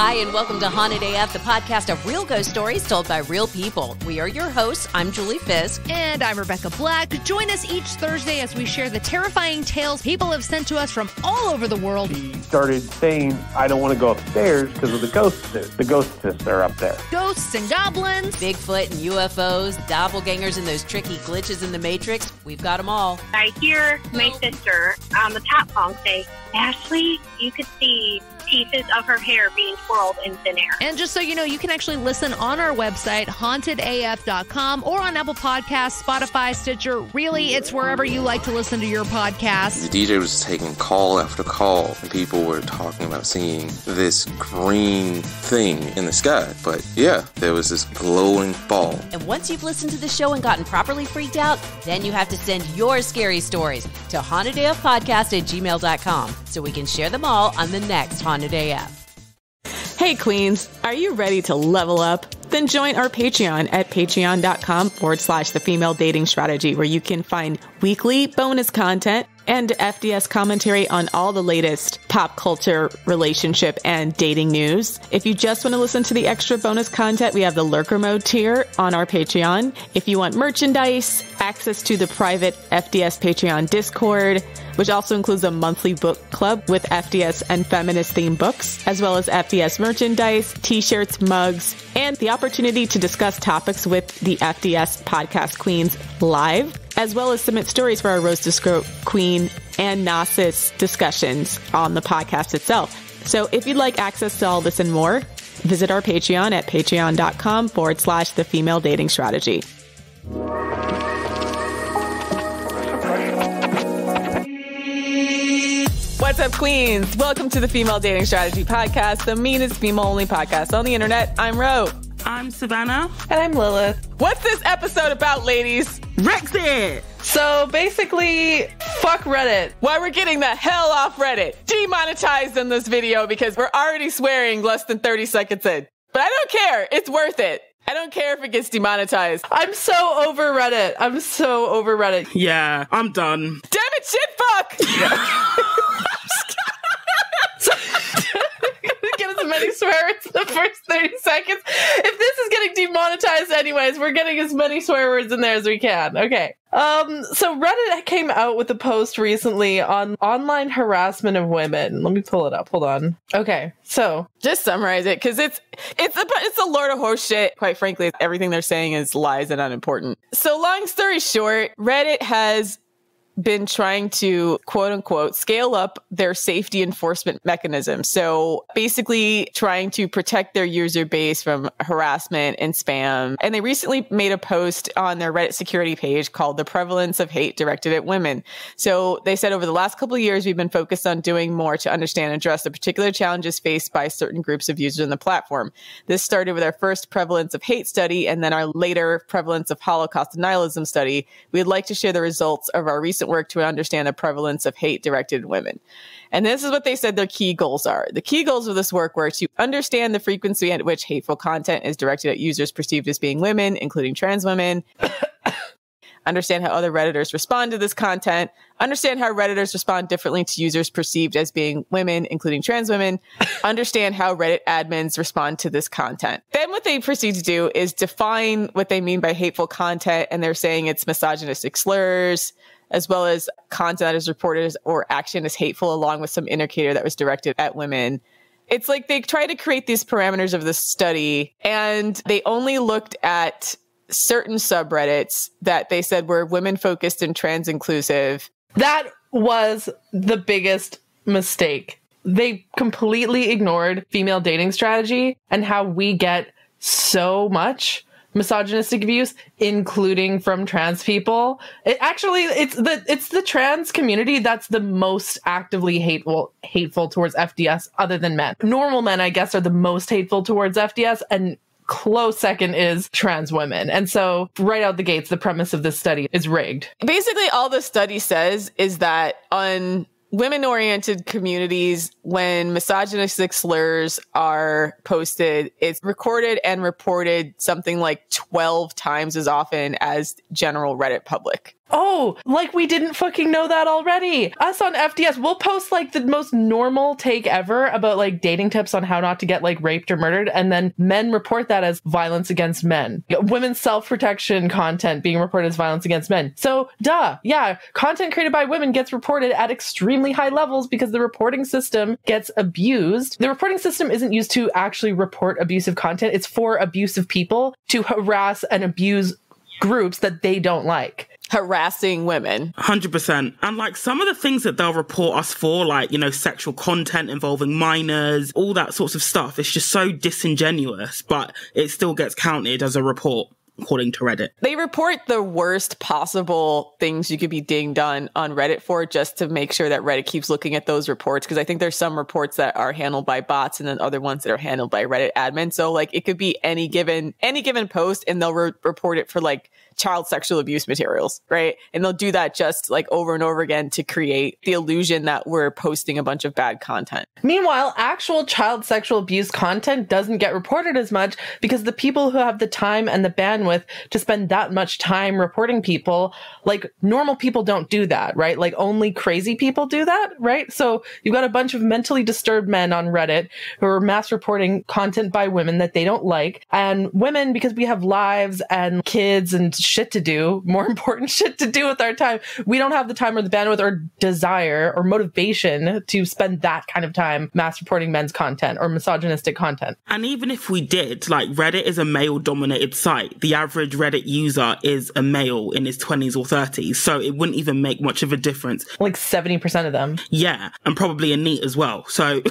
Hi, and welcome to Haunted AF, the podcast of real ghost stories told by real people. We are your hosts. I'm Julie Fisk. And I'm Rebecca Black. Join us each Thursday as we share the terrifying tales people have sent to us from all over the world. He started saying, I don't want to go upstairs because of the ghosts. The ghosts are up there. Ghosts and goblins. Bigfoot and UFOs, doppelgangers and those tricky glitches in the Matrix. We've got them all. I hear my sister on the top phone say, Ashley, you could see pieces of her hair being twirled in thin air. And just so you know, you can actually listen on our website, hauntedaf.com, or on Apple Podcasts, Spotify, Stitcher. Really, it's wherever you like to listen to your podcasts. The DJ was taking call after call, and people were talking about seeing this green thing in the sky. But yeah, there was this glowing ball. And once you've listened to the show and gotten properly freaked out, then you have to send your scary stories to hauntedafpodcast@gmail.com so we can share them all on the next Haunted AF. Hey Queens, are you ready to level up? Then join our Patreon at patreon.com/the female dating strategy, where you can find weekly bonus content and FDS commentary on all the latest pop culture, relationship, and dating news. If you just want to listen to the extra bonus content, we have the Lurker Mode tier on our Patreon. If you want merchandise, access to the private FDS Patreon Discord, which also includes a monthly book club with FDS and feminist-themed books, as well as FDS merchandise, t-shirts, mugs, and the opportunity to discuss topics with the FDS podcast queens live, as well as submit stories for our Rose Disco Queen and Gnosis discussions on the podcast itself. So if you'd like access to all this and more, visit our Patreon at patreon.com/the female dating strategy. What's up, Queens? Welcome to the Female Dating Strategy Podcast, the meanest female-only podcast on the internet. I'm Ro. I'm Savannah. And I'm Lilith. What's this episode about, ladies? ReddXit! So basically, fuck Reddit. Why we're getting the hell off Reddit. Demonetized in this video because we're already swearing less than 30 seconds in. But I don't care. It's worth it. I don't care if it gets demonetized. I'm so over Reddit. Yeah, I'm done. Damn it, shit fuck! Get as many swear words in the first 30 seconds. If this is getting demonetized anyways, we're getting as many swear words in there as we can. Okay. So Reddit came out with a post recently on online harassment of women. Let me pull it up. Hold on. Okay. So just summarize it, because it's a load of horse shit. Quite frankly, everything they're saying is lies and unimportant. So long story short, Reddit has been trying to, quote unquote, scale up their safety enforcement mechanism. So basically trying to protect their user base from harassment and spam. And they recently made a post on their Reddit security page called The Prevalence of Hate Directed at Women. So they said, over the last couple of years, we've been focused on doing more to understand and address the particular challenges faced by certain groups of users on the platform. This started with our first Prevalence of Hate study and then our later Prevalence of Holocaust Denialism study. We'd like to share the results of our recent work to understand the prevalence of hate directed at women. And this is what they said their key goals are. The key goals of this work were to understand the frequency at which hateful content is directed at users perceived as being women, including trans women, understand how other Redditors respond to this content, understand how Redditors respond differently to users perceived as being women, including trans women, understand how Reddit admins respond to this content. Then what they proceed to do is define what they mean by hateful content, and they're saying it's misogynistic slurs, as well as content that is reported or action as hateful, along with some indicator that was directed at women. It's like they tried to create these parameters of this study, and they only looked at certain subreddits that they said were women-focused and trans-inclusive. that was the biggest mistake. They completely ignored female dating strategy and how we get so much misogynistic abuse, including from trans people. It's the trans community that's the most actively hateful towards FDS, other than men. Normal men, I guess, are the most hateful towards FDS, and close second is trans women. And so right out the gates, the premise of this study is rigged. Basically, all the study says is that on women-oriented communities, when misogynistic slurs are posted, it's recorded and reported something like 12 times as often as general Reddit public. Oh, like we didn't fucking know that already. Us on FDS, we'll post like the most normal take ever about like dating tips on how not to get like raped or murdered. And then men report that as violence against men. Women's self-protection content being reported as violence against men. So yeah, content created by women gets reported at extremely high levels because the reporting system gets abused. The reporting system isn't used to actually report abusive content. It's for abusive people to harass and abuse groups that they don't like. Harassing women. 100%. And like some of the things that they'll report us for, like, you know, sexual content involving minors, all that sorts of stuff, it's just so disingenuous, but it still gets counted as a report, according to Reddit. They report the worst possible things you could be dinged on Reddit for, just to make sure that Reddit keeps looking at those reports. Because I think there's some reports that are handled by bots and then other ones that are handled by Reddit admins. So like it could be any given post and they'll report it for like child sexual abuse materials, right? And they'll do that just like over and over again to create the illusion that we're posting a bunch of bad content. Meanwhile, actual child sexual abuse content doesn't get reported as much because the people who have the time and the bandwidth to spend that much time reporting people, like normal people don't do that, right? Like only crazy people do that, right? So you've got a bunch of mentally disturbed men on Reddit who are mass reporting content by women that they don't like. And women, because we have lives and kids and shit to do, more important shit to do with our time, we don't have the time or the bandwidth or desire or motivation to spend that kind of time mass reporting men's content or misogynistic content. And even if we did, like Reddit is a male-dominated site. The average Reddit user is a male in his 20s or 30s, so it wouldn't even make much of a difference. Like 70% of them. Yeah, and probably a NEET as well, so...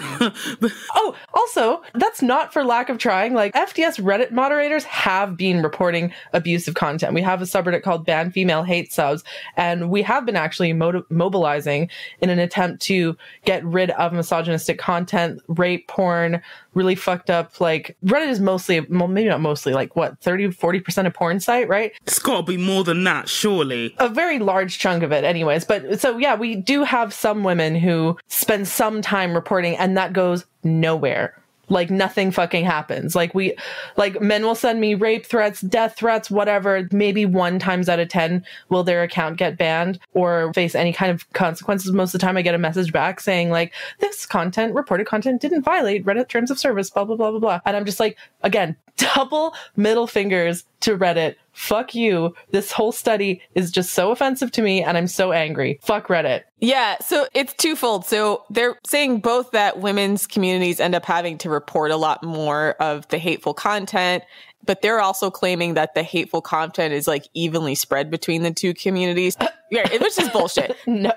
Oh, also, that's not for lack of trying. Like, FDS Reddit moderators have been reporting abusive content. We have a subreddit called Ban Female Hate Subs, and we have been actually mobilizing in an attempt to get rid of misogynistic content, rape, porn, really fucked up, like, Reddit is mostly, well, maybe not mostly, like, what, 30-40% of porn site, right? It's gotta be more than that, surely. A very large chunk of it, anyways. But, so, yeah, we do have some women who spend some time reporting, and that goes nowhere. Like nothing fucking happens. Like men will send me rape threats, death threats, whatever. Maybe 1 times out of 10 will their account get banned or face any kind of consequences. Most of the time I get a message back saying like, this content, reported content didn't violate Reddit terms of service, blah, blah, blah, blah, blah. And I'm just like, again, double middle fingers to Reddit. Fuck you. This whole study is just so offensive to me and I'm so angry. Fuck Reddit. Yeah, so it's twofold. So they're saying both that women's communities end up having to report a lot more of the hateful content, but they're also claiming that the hateful content is like evenly spread between the two communities. Yeah, which is bullshit. No,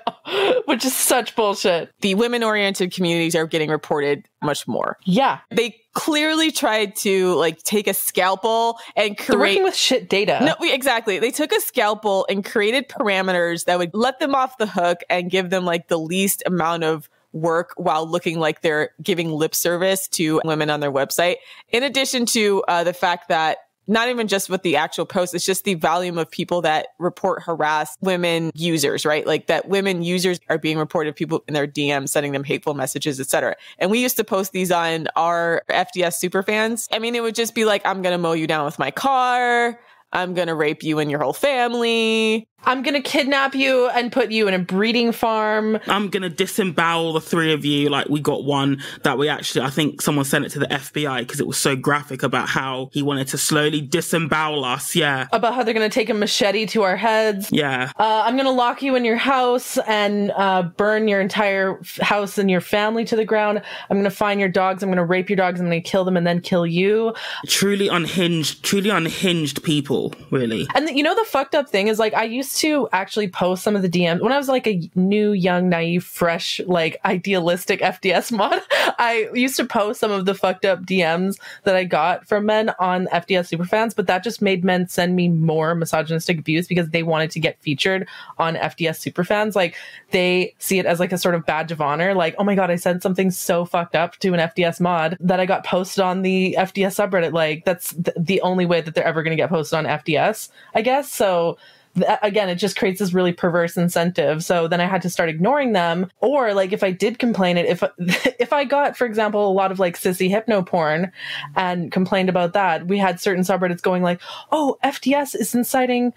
which is such bullshit. The women-oriented communities are getting reported much more. Yeah. They clearly tried to like take a scalpel and create... They're working with shit data. No, exactly. They took a scalpel and created parameters that would let them off the hook and give them like the least amount of work while looking like they're giving lip service to women on their website. In addition to the fact that not even just with the actual post, it's just the volume of people that report harass women users, right? Like that women users are being reported, people in their DMs sending them hateful messages, etc. And we used to post these on our FDS superfans. I mean, it would just be like, I'm going to mow you down with my car. I'm going to rape you and your whole family. I'm going to kidnap you and put you in a breeding farm. I'm going to disembowel the 3 of you. Like, we got one that we actually, I think someone sent it to the FBI because it was so graphic about how he wanted to slowly disembowel us. Yeah. About how they're going to take a machete to our heads. Yeah. I'm going to lock you in your house and burn your entire house and your family to the ground. I'm going to find your dogs. I'm going to rape your dogs. I'm going to kill them and then kill you. Truly unhinged people, really. And you know, the fucked up thing is like, I used to actually post some of the DMs when I was like a new, young, naive, fresh, like idealistic FDS mod. I used to post some of the fucked up DMs that I got from men on FDS superfans, but that just made men send me more misogynistic abuse because they wanted to get featured on FDS superfans. Like they see it as like a sort of badge of honor. Like, oh my God, I sent something so fucked up to an FDS mod that I got posted on the FDS subreddit. Like that's the only way that they're ever going to get posted on FDS, I guess. So again, it just creates this really perverse incentive. So then I had to start ignoring them. Or like if I did complain it, if I got, for example, a lot of like sissy hypno porn and complained about that, we had certain subreddits going like, oh, FDS is inciting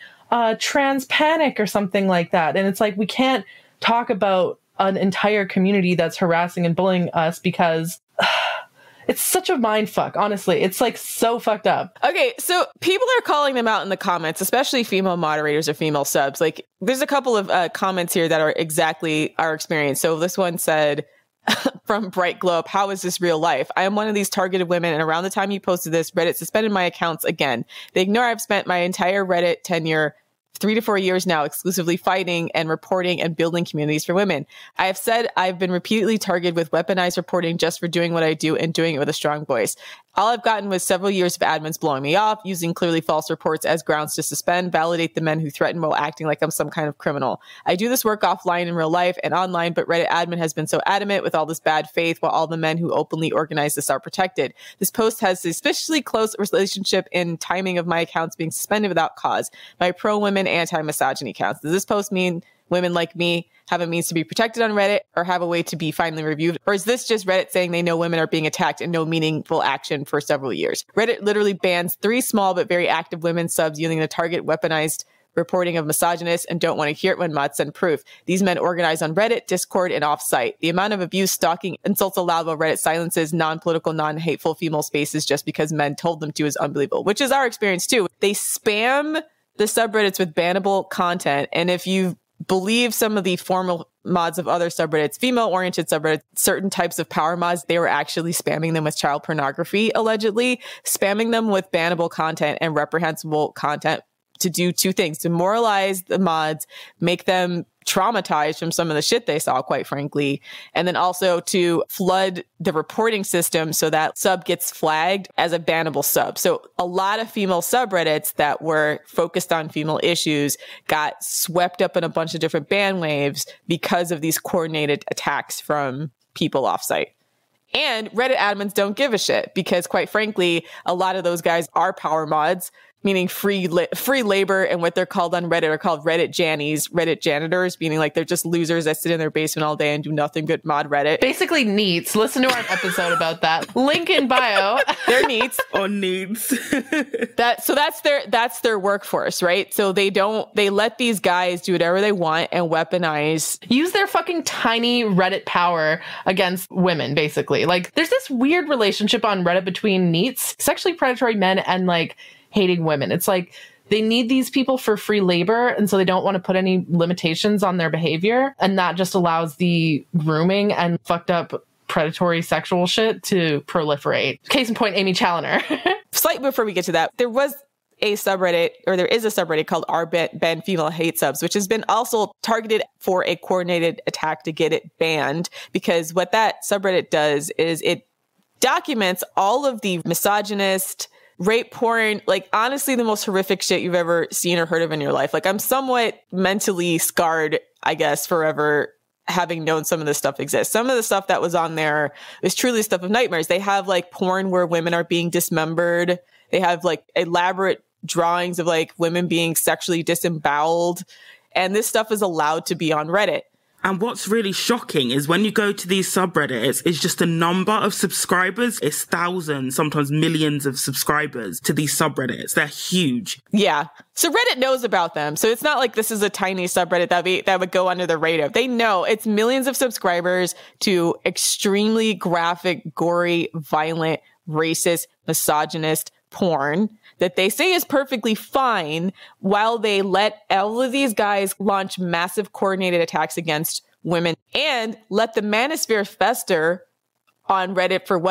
trans panic or something like that. And it's like, we can't talk about an entire community that's harassing and bullying us because it's such a mind fuck, honestly. It's like so fucked up. Okay, so people are calling them out in the comments, especially female moderators or female subs. Like, there's a couple of comments here that are exactly our experience. So this one said, from Bright Globe, how is this real life? I am one of these targeted women, and around the time you posted this, Reddit suspended my accounts again. They ignore I've spent my entire Reddit tenure 3 to 4 years now exclusively fighting and reporting and building communities for women. I have said I've been repeatedly targeted with weaponized reporting just for doing what I do and doing it with a strong voice. All I've gotten was several years of admins blowing me off, using clearly false reports as grounds to suspend, validate the men who threaten while acting like I'm some kind of criminal. I do this work offline in real life and online, but Reddit admin has been so adamant with all this bad faith while all the men who openly organize this are protected. This post has a suspiciously close relationship in timing of my accounts being suspended without cause. My pro-women, anti-misogyny accounts. Does this post mean women like me have a means to be protected on Reddit or have a way to be finally reviewed? Or is this just Reddit saying they know women are being attacked and no meaningful action for several years? Reddit literally bans 3 small but very active women subs using the target weaponized reporting of misogynists and don't want to hear it when mods send proof. These men organize on Reddit, Discord, and off-site. The amount of abuse, stalking, insults allowed while Reddit silences non-political, non-hateful female spaces just because men told them to is unbelievable, which is our experience too. They spam the subreddits with bannable content, and if you believe some of the formal mods of other subreddits, female-oriented subreddits, certain types of power mods, they were actually spamming them with child pornography, allegedly, spamming them with bannable content and reprehensible content to do 2 things: to moralize the mods, make them traumatized from some of the shit they saw, quite frankly, and then also to flood the reporting system so that sub gets flagged as a bannable sub. So a lot of female subreddits that were focused on female issues got swept up in a bunch of different ban waves because of these coordinated attacks from people offsite. And Reddit admins don't give a shit because, quite frankly, a lot of those guys are power mods, meaning free labor, and what they're called on Reddit are called Reddit Jannies, Reddit janitors, meaning like they're just losers that sit in their basement all day and do nothing but mod Reddit. Basically neats. Listen to our episode about that. Link in bio. They're neats. On needs. That's their workforce, right? So they let these guys do whatever they want and weaponize. Use their fucking tiny Reddit power against women, basically. Like, there's this weird relationship on Reddit between neats, sexually predatory men, and like hating women. It's like they need these people for free labor, and so they don't want to put any limitations on their behavior, and that just allows the grooming and fucked up predatory sexual shit to proliferate. Case in point, Amy Challoner. Slightly before we get to that, there is a subreddit called our Ben Female Hate Subs, which has been also targeted for a coordinated attack to get it banned, because what that subreddit does is it documents all of the misogynist, rape porn, like honestly the most horrific shit you've ever seen or heard of in your life. Like, I'm somewhat mentally scarred, I guess, forever having known some of this stuff exists. Some of the stuff that was on there is truly stuff of nightmares. They have like porn where women are being dismembered. They have like elaborate drawings of like women being sexually disemboweled. And this stuff is allowed to be on Reddit. And what's really shocking is when you go to these subreddits, it's just a number of subscribers. It's thousands, sometimes millions of subscribers to these subreddits. They're huge. Yeah. So Reddit knows about them. So it's not like this is a tiny subreddit that would go under the radar. They know it's millions of subscribers to extremely graphic, gory, violent, racist, misogynist porn that they say is perfectly fine, while they let all of these guys launch massive coordinated attacks against women and let the manosphere fester on Reddit for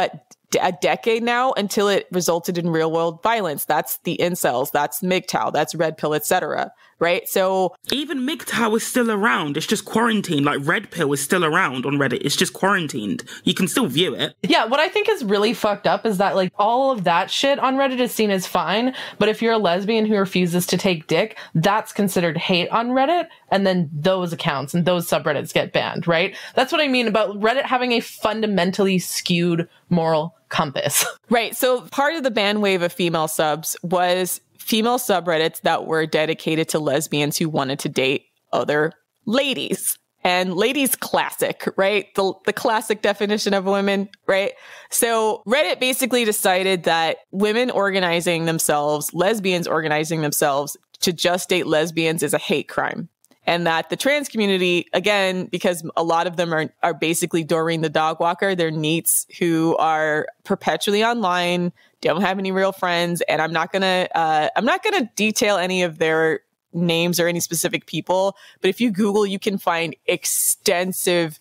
a decade now, until it resulted in real world violence. That's the incels, that's MGTOW, that's Red Pill, etc. Right? So even MGTOW is still around. It's just quarantined. Like, Red Pill is still around on Reddit. It's just quarantined. You can still view it. Yeah, what I think is really fucked up is that like all of that shit on Reddit is seen as fine, but if you're a lesbian who refuses to take dick, that's considered hate on Reddit, and then those accounts and those subreddits get banned, right? That's what I mean about Reddit having a fundamentally skewed moral compass. Right. So part of the ban wave of female subs was female subreddits that were dedicated to lesbians who wanted to date other ladies. And ladies classic, right? The classic definition of women, right? So Reddit basically decided that women organizing themselves, lesbians organizing themselves, to just date lesbians is a hate crime. And that the trans community, again, because a lot of them are basically Doreen the dog walker, they're NEETs who are perpetually online, don't have any real friends. And I'm not gonna detail any of their names or any specific people, but if you Google, you can find extensive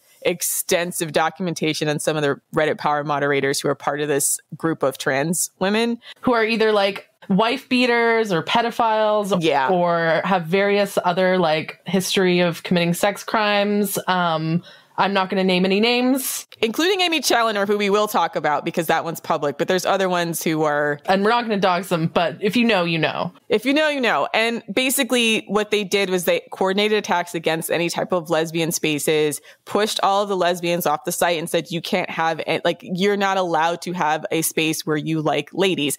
documentation on some of the Reddit power moderators who are part of this group of trans women who are either like wife beaters or pedophiles, or have various other like history of committing sex crimes. I'm not going to name any names, including Amy Challoner, who we will talk about because that one's public, but there's other ones who are, and we're not going to dox them, but if you know, you know. If you know, you know. And basically what they did was they coordinated attacks against any type of lesbian spaces, pushed all of the lesbians off the site and said, you can't have it, like, you're not allowed to have a space where you like ladies.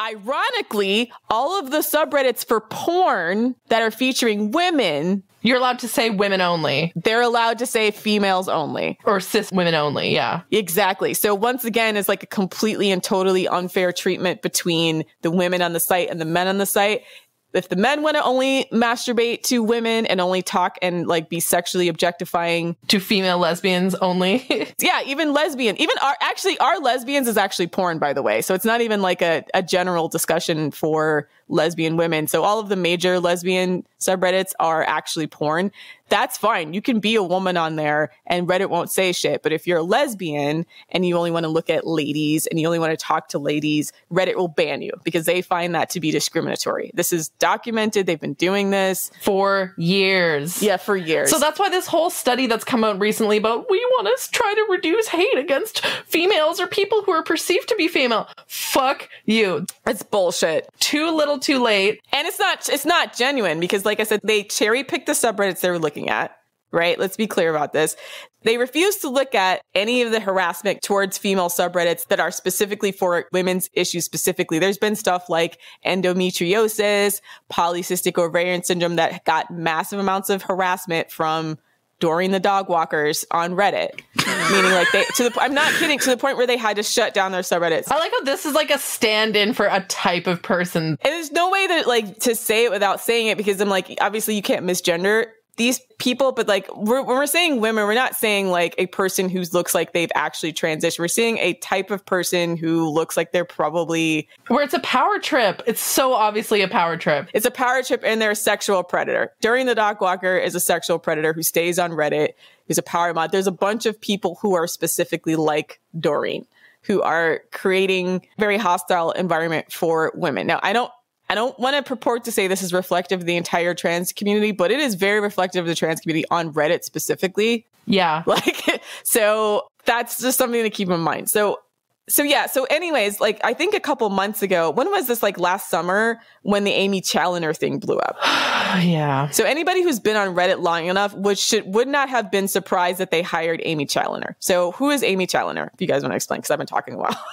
Ironically, all of the subreddits for porn that are featuring women, you're allowed to say women only. They're allowed to say females only. Or cis women only, yeah. Exactly. So once again, it's like a completely and totally unfair treatment between the women on the site and the men on the site. If the men want to only masturbate to women and only talk and like be sexually objectifying to female lesbians only. Yeah, even lesbian, even our lesbians is actually porn, by the way. So it's not even like a general discussion for lesbian women. So all of the major lesbian subreddits are actually porn. That's fine. You can be a woman on there and Reddit won't say shit. But if you're a lesbian and you only want to look at ladies and you only want to talk to ladies, Reddit will ban you because they find that to be discriminatory. This is documented. They've been doing this for years. Yeah, for years. So that's why this whole study that's come out recently about we want to try to reduce hate against females or people who are perceived to be female. Fuck you. It's bullshit. Too little, too late. And it's not genuine because, like I said, they cherry picked the subreddits they were looking at, right? Let's be clear about this. They refuse to look at any of the harassment towards female subreddits that are specifically for women's issues specifically. There's been stuff like endometriosis, polycystic ovarian syndrome that got massive amounts of harassment from Doreen the dog walkers on Reddit. Meaning like I'm not kidding, to the point where they had to shut down their subreddits. I like how this is like a stand-in for a type of person. And there's no way that like to say it without saying it because I'm like, obviously you can't misgender these people, but like when we're saying women, we're not saying like a person who looks like they've actually transitioned. We're seeing a type of person who looks like they're probably where it's a power trip. It's so obviously a power trip. It's a power trip and they're a sexual predator. Doreen the dog walker is a sexual predator who stays on Reddit, who's a power mod. There's a bunch of people who are specifically like Doreen, who are creating very hostile environment for women. Now, I don't want to purport to say this is reflective of the entire trans community, but it is very reflective of the trans community on Reddit specifically. Yeah. Like, so that's just something to keep in mind. So anyways, like I think a couple months ago, when was this, like last summer when the Amy Challoner thing blew up? Yeah. So anybody who's been on Reddit long enough would not have been surprised that they hired Amy Challoner. So who is Amy Challoner? If you guys want to explain, because I've been talking a while.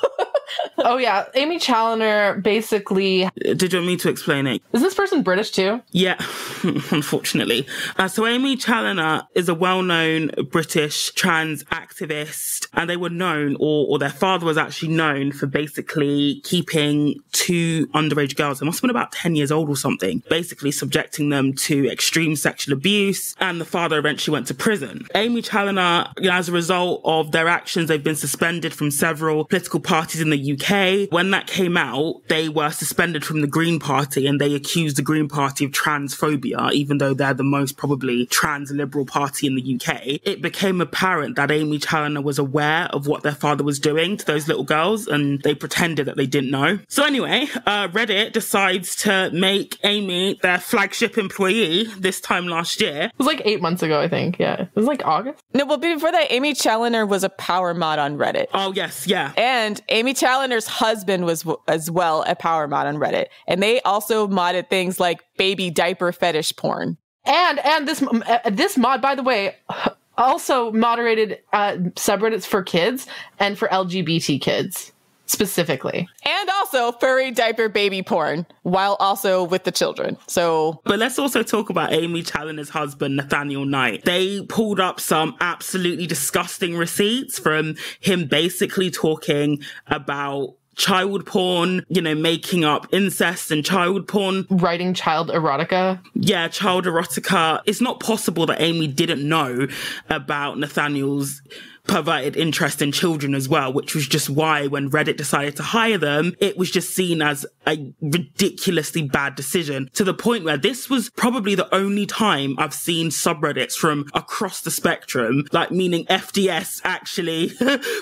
Oh yeah, Amy Challoner basically... Did you want me to explain it? Is this person British too? Yeah, unfortunately. So Amy Challoner is a well-known British trans activist, and they were known, or their father was actually known for basically keeping two underage girls, they must have been about 10 years old or something, basically subjecting them to extreme sexual abuse, and the father eventually went to prison. Amy Challoner, as a result of their actions, they've been suspended from several political parties in the UK. When that came out, they were suspended from the Green Party and they accused the Green Party of transphobia, even though they're the most probably trans liberal party in the UK. It became apparent that Amy Challoner was aware of what their father was doing to those little girls and they pretended that they didn't know. So anyway, Reddit decides to make Amy their flagship employee this time last year. It was like 8 months ago, I think. Yeah. It was like August. No, but before that, Amy Challoner was a power mod on Reddit. Oh, yes. Yeah. And Amy Challoner's husband was as well a power mod on Reddit. And they also modded things like baby diaper fetish porn. And this mod, by the way, also moderated subreddits for kids and for LGBT kids specifically. And also furry diaper baby porn, while also with the children. So, but let's also talk about Amy Challoner's husband, Nathaniel Knight. They pulled up some absolutely disgusting receipts from him basically talking about child porn, you know, making up incest and child porn. Writing child erotica. Yeah, child erotica. It's not possible that Amy didn't know about Nathaniel's perverted interest in children as well, which was just why when Reddit decided to hire them, it was just seen as a ridiculously bad decision, to the point where this was probably the only time I've seen subreddits from across the spectrum, like meaning FDS actually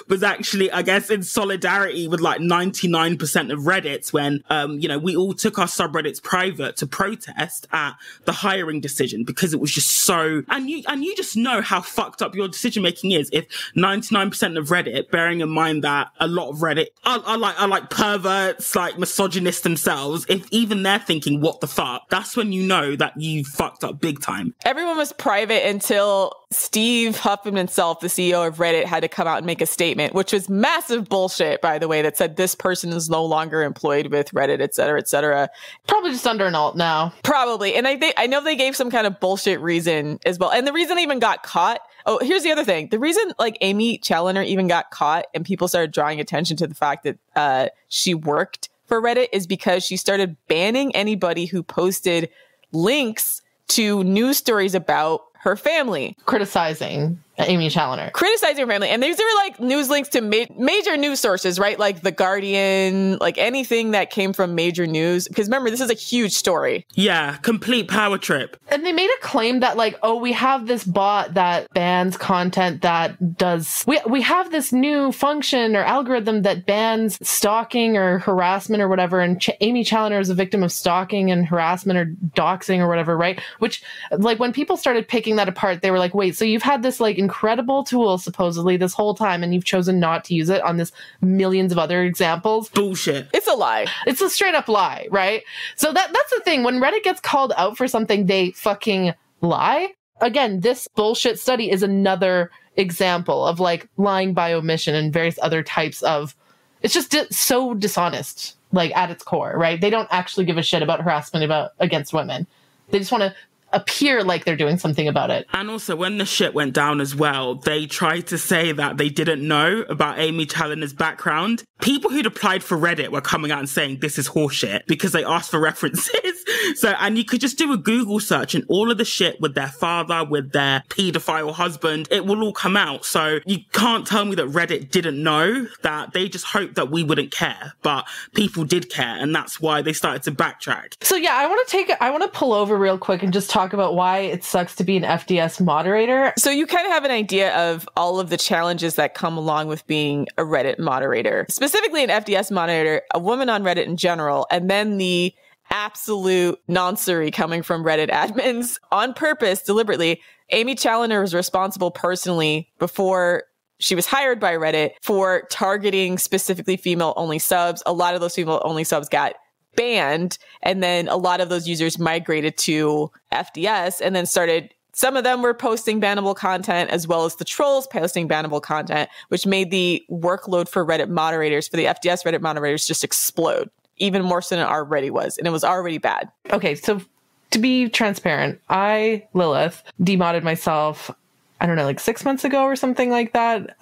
was actually, I guess, in solidarity with like 99% of Reddits when, you know, we all took our subreddits private to protest at the hiring decision because it was just so, and you just know how fucked up your decision making is if 99% of Reddit, bearing in mind that a lot of Reddit are like perverts, like misogynists themselves, if even they're thinking, what the fuck, that's when you know that you fucked up big time. Everyone was private until Steve Huffman himself, the CEO of Reddit, had to come out and make a statement, which was massive bullshit, by the way, that said this person is no longer employed with Reddit, et cetera, et cetera. Probably just under an alt now. Probably. And I know they gave some kind of bullshit reason as well. And the reason they even got caught, oh, here's the other thing. The reason like Amy Challoner even got caught and people started drawing attention to the fact that she worked for Reddit is because she started banning anybody who posted links to news stories about her family. Criticizing Amy Challoner. Criticizing her family. And these are like news links to major news sources, right? Like The Guardian, like anything that came from major news. Because remember, this is a huge story. Yeah, complete power trip. And they made a claim that like, oh, we have this bot that bans content that does... We have this new function or algorithm that bans stalking or harassment or whatever. And Amy Challoner is a victim of stalking and harassment or doxing or whatever, right? Which, like, when people started picking that apart, they were like, wait, so you've had this like incredible tool supposedly this whole time and you've chosen not to use it on this millions of other examples? Bullshit. It's a lie. It's a straight up lie, right? So that's the thing. When Reddit gets called out for something, they fucking lie. Again, this bullshit study is another example of like lying by omission and various other types of, it's just so dishonest, like at its core, right? They don't actually give a shit about harassment against women. They just want to appear like they're doing something about it. And also, when the shit went down as well, they tried to say that they didn't know about Amy Challoner's background. People who'd applied for Reddit were coming out and saying this is horseshit because they asked for references. So, and you could just do a Google search and all of the shit with their father, with their pedophile husband, it will all come out. So you can't tell me that Reddit didn't know, that they just hoped that we wouldn't care, but people did care. And that's why they started to backtrack. So yeah, I want to pull over real quick and just talk about why it sucks to be an FDS moderator. So you kind of have an idea of all of the challenges that come along with being a Reddit moderator, specifically an FDS moderator, a woman on Reddit in general, and then the absolute nonsense coming from Reddit admins on purpose, deliberately. Amy Challoner was responsible personally before she was hired by Reddit for targeting specifically female-only subs. A lot of those female-only subs got banned, and then a lot of those users migrated to FDS and then started, some of them were posting bannable content as well as the trolls posting bannable content, which made the workload for Reddit moderators, for the FDS Reddit moderators, just explode even more so than it already was, and it was already bad. Okay, so to be transparent, I, Lilith, demodded myself, I don't know, like 6 months ago or something like that,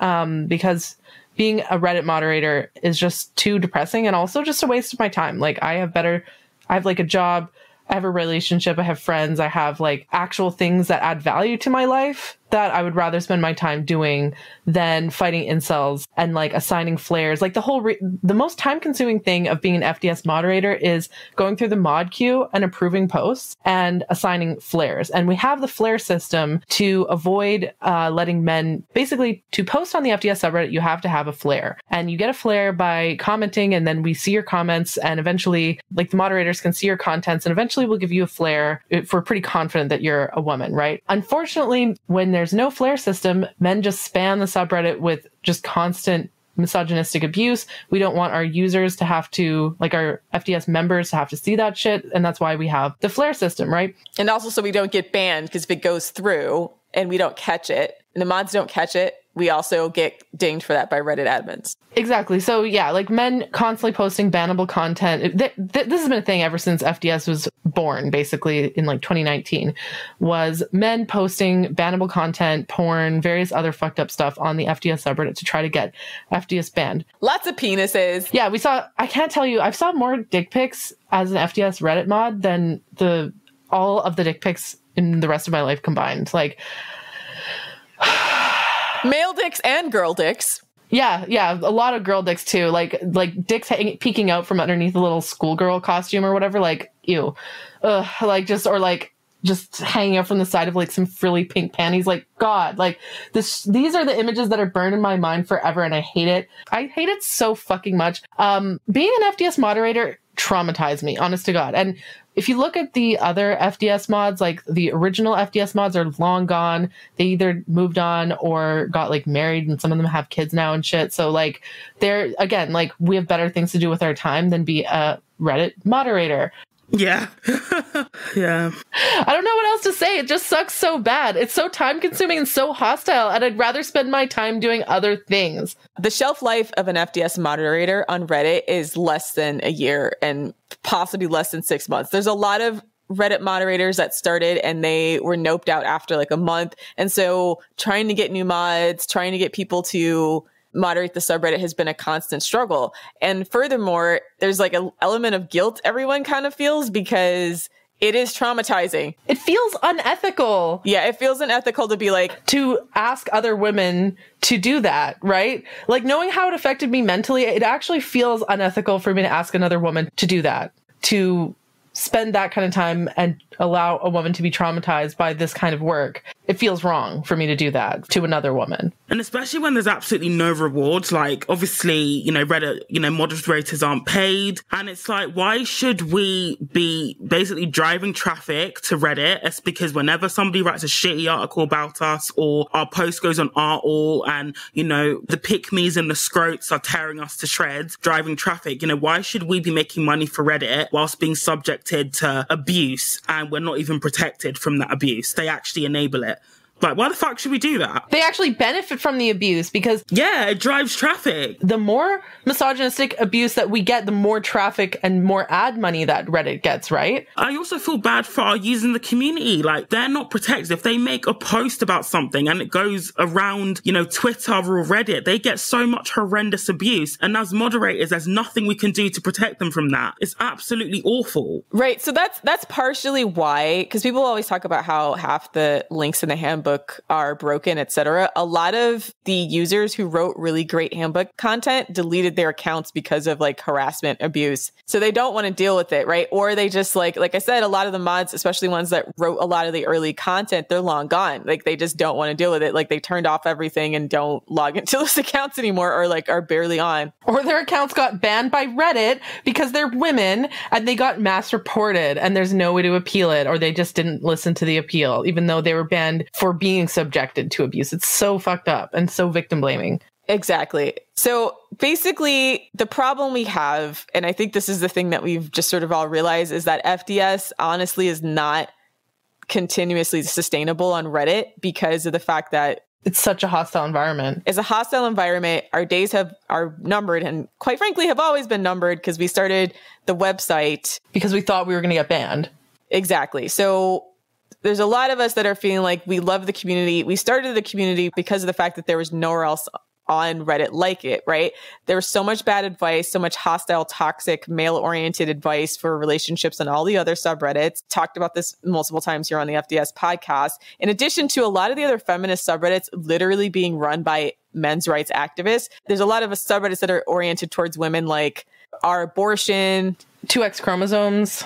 because being a Reddit moderator is just too depressing and also just a waste of my time. Like I have like a job, I have a relationship, I have friends, I have like actual things that add value to my life that I would rather spend my time doing than fighting incels and like assigning flares. Like the most time consuming thing of being an FDS moderator is going through the mod queue and approving posts and assigning flares. And we have the flare system to avoid letting men, basically to post on the FDS subreddit, you have to have a flare, and you get a flare by commenting, and then we see your comments, and eventually like the moderators can see your contents, and eventually we'll give you a flare if we're pretty confident that you're a woman, right? Unfortunately, when there's no flare system, men just spam the subreddit with just constant misogynistic abuse. We don't want our users to have to, like our FDS members to have to see that shit. And that's why we have the flare system, right? And also so we don't get banned, because if it goes through and we don't catch it and the mods don't catch it, we also get dinged for that by Reddit admins. Exactly. So yeah, like men constantly posting bannable content. This has been a thing ever since FDS was born, basically in like 2019, was men posting bannable content, porn, various other fucked up stuff on the FDS subreddit to try to get FDS banned. Lots of penises. Yeah, I can't tell you, I've saw more dick pics as an FDS Reddit mod than all of the dick pics in the rest of my life combined. Like, male dicks and girl dicks. Yeah, a lot of girl dicks too. Like dicks peeking out from underneath a little schoolgirl costume or whatever. Like, ew. Just hanging out from the side of like some frilly pink panties. Like, God, like these are the images that are burned in my mind forever, and I hate it. I hate it so fucking much. Being an FDS moderator traumatized me, honest to God. And if you look at the other FDS mods, like the original FDS mods are long gone. They either moved on or got like married, and some of them have kids now and shit. So like they're, again, like we have better things to do with our time than be a Reddit moderator. Yeah. Yeah. I don't know what else to say. It just sucks so bad. It's so time consuming and so hostile, and I'd rather spend my time doing other things. The shelf life of an FDS moderator on Reddit is less than a year and possibly less than 6 months. There's a lot of Reddit moderators that started and they were noped out after like a month. And so trying to get new mods, trying to get people to moderate the subreddit has been a constant struggle. And furthermore, there's like an element of guilt everyone kind of feels because it is traumatizing. It feels unethical. Yeah, it feels unethical to be like, to ask other women to do that, right? Like, knowing how it affected me mentally, it actually feels unethical for me to ask another woman to do that, to spend that kind of time and allow a woman to be traumatized by this kind of work. It feels wrong for me to do that to another woman. And especially when there's absolutely no rewards. Like, obviously, Reddit, moderators aren't paid. And it's like, why should we be basically driving traffic to Reddit? It's because whenever somebody writes a shitty article about us or our post goes on our all and, the pick-me's and the scrotes are tearing us to shreds, driving traffic, why should we be making money for Reddit whilst being subjected to abuse and we're not even protected from that abuse? They actually enable it. Like, why the fuck should we do that? They actually benefit from the abuse because... Yeah, it drives traffic. The more misogynistic abuse that we get, the more traffic and more ad money that Reddit gets, right? I also feel bad for our users in the community. Like, they're not protected. If they make a post about something and it goes around, Twitter or Reddit, they get so much horrendous abuse. And as moderators, there's nothing we can do to protect them from that. It's absolutely awful. Right. So that's partially why, because people always talk about how half the links in the handbook are broken, etc. A lot of the users who wrote really great handbook content deleted their accounts because of like harassment abuse. So they don't want to deal with it, right? Or they just like I said, a lot of the mods, especially ones that wrote a lot of the early content, they're long gone. Like they just don't want to deal with it. Like they turned off everything and don't log into those accounts anymore, or like are barely on. Or their accounts got banned by Reddit because they're women and they got mass reported and there's no way to appeal it, or they just didn't listen to the appeal, even though they were banned for being subjected to abuse. It's so fucked up and so victim blaming. Exactly. So basically the problem we have, and I think this is the thing that we've just sort of all realized, is that FDS honestly is not continuously sustainable on Reddit because of the fact that it's such a hostile environment. It's a hostile environment. Our days are numbered, and quite frankly have always been numbered because we started the website because we thought we were going to get banned. Exactly. So there's a lot of us that are feeling like we love the community. We started the community because of the fact that there was nowhere else on Reddit like it, right? There was so much bad advice, so much hostile, toxic, male-oriented advice for relationships on all the other subreddits. Talked about this multiple times here on the FDS podcast. In addition to a lot of the other feminist subreddits literally being run by men's rights activists, there's a lot of subreddits that are oriented towards women, like our abortion, 2X chromosomes,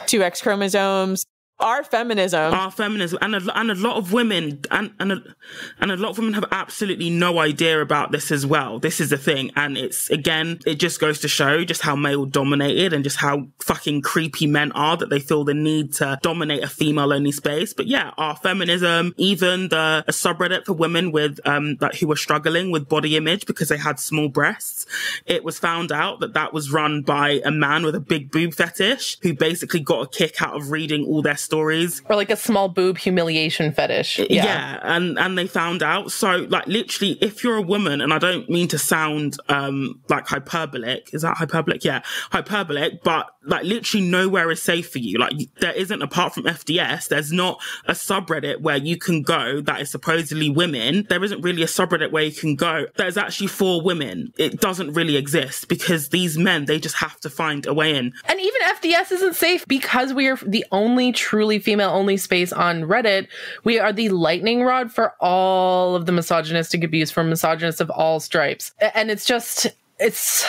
our feminism, and a lot of women and a lot of women have absolutely no idea about this as well. This is the thing, and it just goes to show just how male dominated and just how fucking creepy men are, that they feel the need to dominate a female only space. But yeah, our feminism, even a subreddit for women with who were struggling with body image because they had small breasts, it was found out that was run by a man with a big boob fetish who basically got a kick out of reading all their stories stories. Or like a small boob humiliation fetish. Yeah, and they found out. So, like, literally, if you're a woman, and I don't mean to sound like hyperbolic, is that hyperbolic? Yeah, hyperbolic, but like literally nowhere is safe for you. Like, there isn't, apart from FDS, there's not a subreddit where you can go that is supposedly women. There isn't really a subreddit where you can go that is actually for women. It doesn't really exist because these men, they just have to find a way in. And even FDS isn't safe because we are the only truly female-only space on Reddit. We are the lightning rod for all of the misogynistic abuse from misogynists of all stripes. And it's just, it's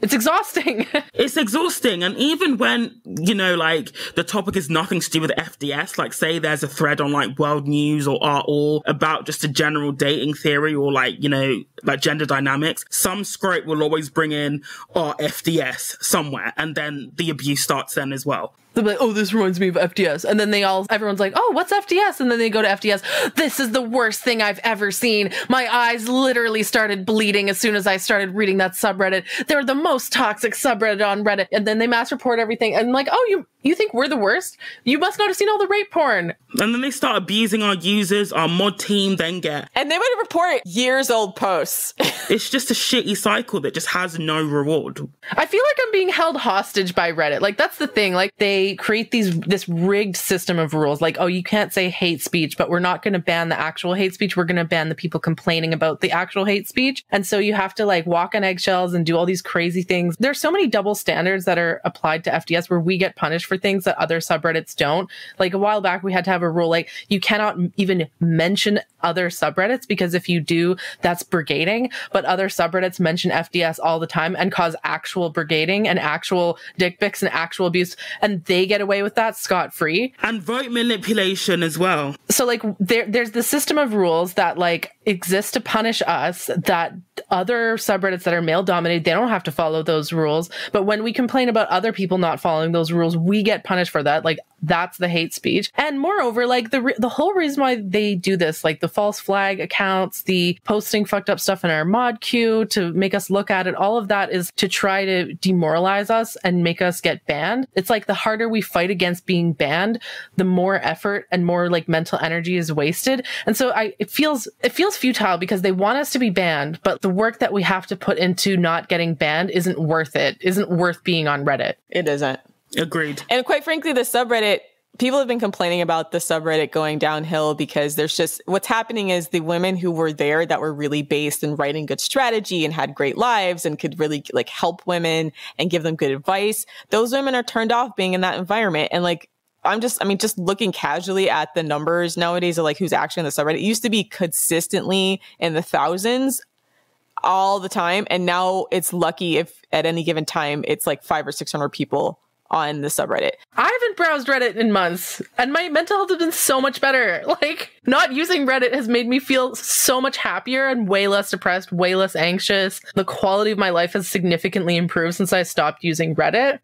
exhausting. It's exhausting. And even when, you know, like the topic is nothing to do with FDS, like say there's a thread on like World News or R about just a general dating theory or like, you know, like gender dynamics, some scrape will always bring in FDS somewhere. And then the abuse starts then as well. They'll be like, oh, this reminds me of FDS. And then everyone's like, oh, what's FDS? And then they go to FDS. This is the worst thing I've ever seen. My eyes literally started bleeding as soon as I started reading that subreddit. They're the most toxic subreddit on Reddit. And then they mass report everything. And like, oh, you think we're the worst? You must not have seen all the rape porn. And then they start abusing our users, our mod team then get... And they would report years old posts. It's just a shitty cycle that just has no reward. I feel like I'm being held hostage by Reddit. Like, that's the thing. Like, they create this rigged system of rules. Like, oh, you can't say hate speech, but we're not going to ban the actual hate speech. We're going to ban the people complaining about the actual hate speech. And so you have to like walk on eggshells and do all these crazy things. There's so many double standards that are applied to FDS where we get punished for things that other subreddits don't. Like a while back, we had to have a rule like you cannot even mention other subreddits because if you do, that's brigading. But other subreddits mention FDS all the time and cause actual brigading and actual dick pics and actual abuse. And they get away with that scot-free. And vote manipulation as well. So like there's the system of rules that like exist to punish us that other subreddits that are male dominated, they don't have to follow those rules. But when we complain about other people not following those rules, we get punished for that. Like that's the hate speech. And moreover, like the whole reason why they do this, like the false flag accounts, the posting fucked up stuff in our mod queue to make us look at it, all of that is to try to demoralize us and make us get banned. It's like the harder we fight against being banned, the more effort and more like mental energy is wasted. And so it feels futile because they want us to be banned, but the work that we have to put into not getting banned isn't worth it, isn't worth being on Reddit. It isn't. Agreed. And quite frankly, the subreddit, people have been complaining about the subreddit going downhill because there's just what's happening is the women who were there that were really based in writing good strategy and had great lives and could really like help women and give them good advice. Those women are turned off being in that environment. And like, just looking casually at the numbers nowadays of like who's actually in the subreddit, it used to be consistently in the thousands all the time. And now it's lucky if at any given time, it's like 500 or 600 people on the subreddit. I haven't browsed Reddit in months and my mental health has been so much better. Like not using Reddit has made me feel so much happier and way less depressed, way less anxious. The quality of my life has significantly improved since I stopped using Reddit.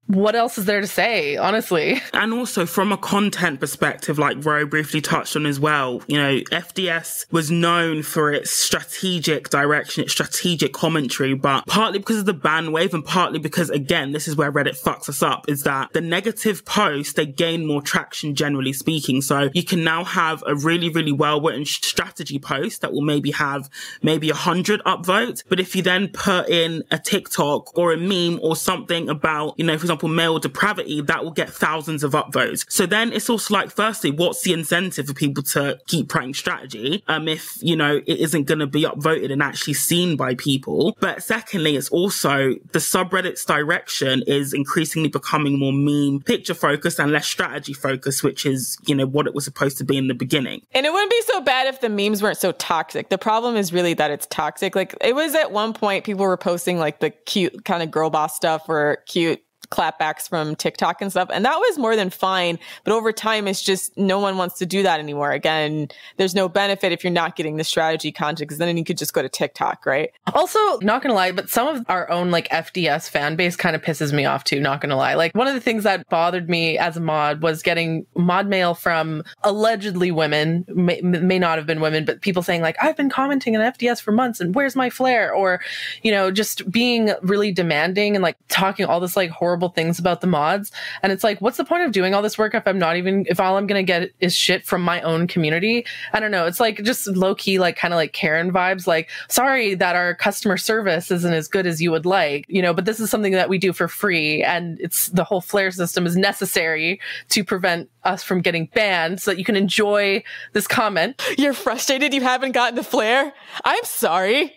What else is there to say, honestly? And also from a content perspective, like Ro briefly touched on as well, you know, FDS was known for its strategic direction, its strategic commentary, but partly because of the ban wave and partly because, again, this is where Reddit fucks us up, is that the negative posts, they gain more traction, generally speaking. So you can now have a really, really well-written strategy post that will maybe have 100 upvotes. But if you then put in a TikTok or a meme or something about, you know, for example, male depravity, that will get thousands of upvotes. So then it's also like, firstly, what's the incentive for people to keep writing strategy? If, you know, it isn't going to be upvoted and actually seen by people. But secondly, it's also the subreddit's direction is increasingly becoming more meme picture focused and less strategy focused, which is, you know, what it was supposed to be in the beginning. And it wouldn't be so bad if the memes weren't so toxic. The problem is really that it's toxic. Like it was at one point people were posting like the cute kind of girl boss stuff or cute clapbacks from TikTok and stuff. And that was more than fine. But over time, it's just no one wants to do that anymore. Again, there's no benefit if you're not getting the strategy content because then you could just go to TikTok, right? Also, not gonna lie, but some of our own like FDS fan base kind of pisses me off too, not gonna lie. Like one of the things that bothered me as a mod was getting mod mail from allegedly women, may not have been women, but people saying like, I've been commenting on FDS for months and where's my flare? Or, you know, just being really demanding and like talking all this like horrible horrible things about the mods. And it's like, what's the point of doing all this work if if all I'm going to get is shit from my own community? I don't know. It's like just low key, like kind of like Karen vibes. Like, sorry that our customer service isn't as good as you would like, but this is something that we do for free. And it's the whole flare system is necessary to prevent us from getting banned so that you can enjoy this comment. You're frustrated you haven't gotten the flare? I'm sorry.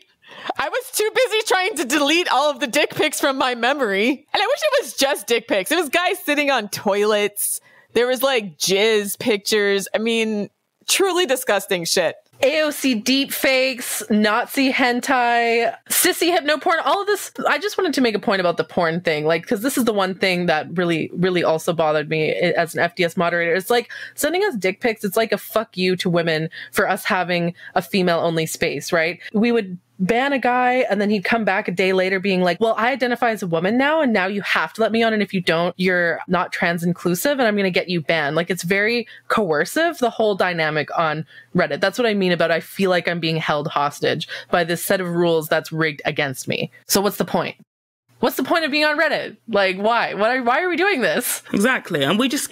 I was too busy trying to delete all of the dick pics from my memory. And I wish it was just dick pics. It was guys sitting on toilets. There was like jizz pictures. I mean, truly disgusting shit. AOC deep fakes, Nazi hentai, sissy hypno porn, all of this. I just wanted to make a point about the porn thing, like, because this is the one thing that really, really also bothered me as an FDS moderator. It's like sending us dick pics. It's like a fuck you to women for us having a female only space, right? We would ban a guy and then he'd come back a day later being like, well, I identify as a woman now and now you have to let me on, and if you don't, you're not trans inclusive and I'm going to get you banned. Like, it's very coercive, the whole dynamic on Reddit. That's what I mean about I feel like I'm being held hostage by this set of rules that's rigged against me. So what's the point? What's the point of being on Reddit? Like, why? Why are we doing this? Exactly. And we just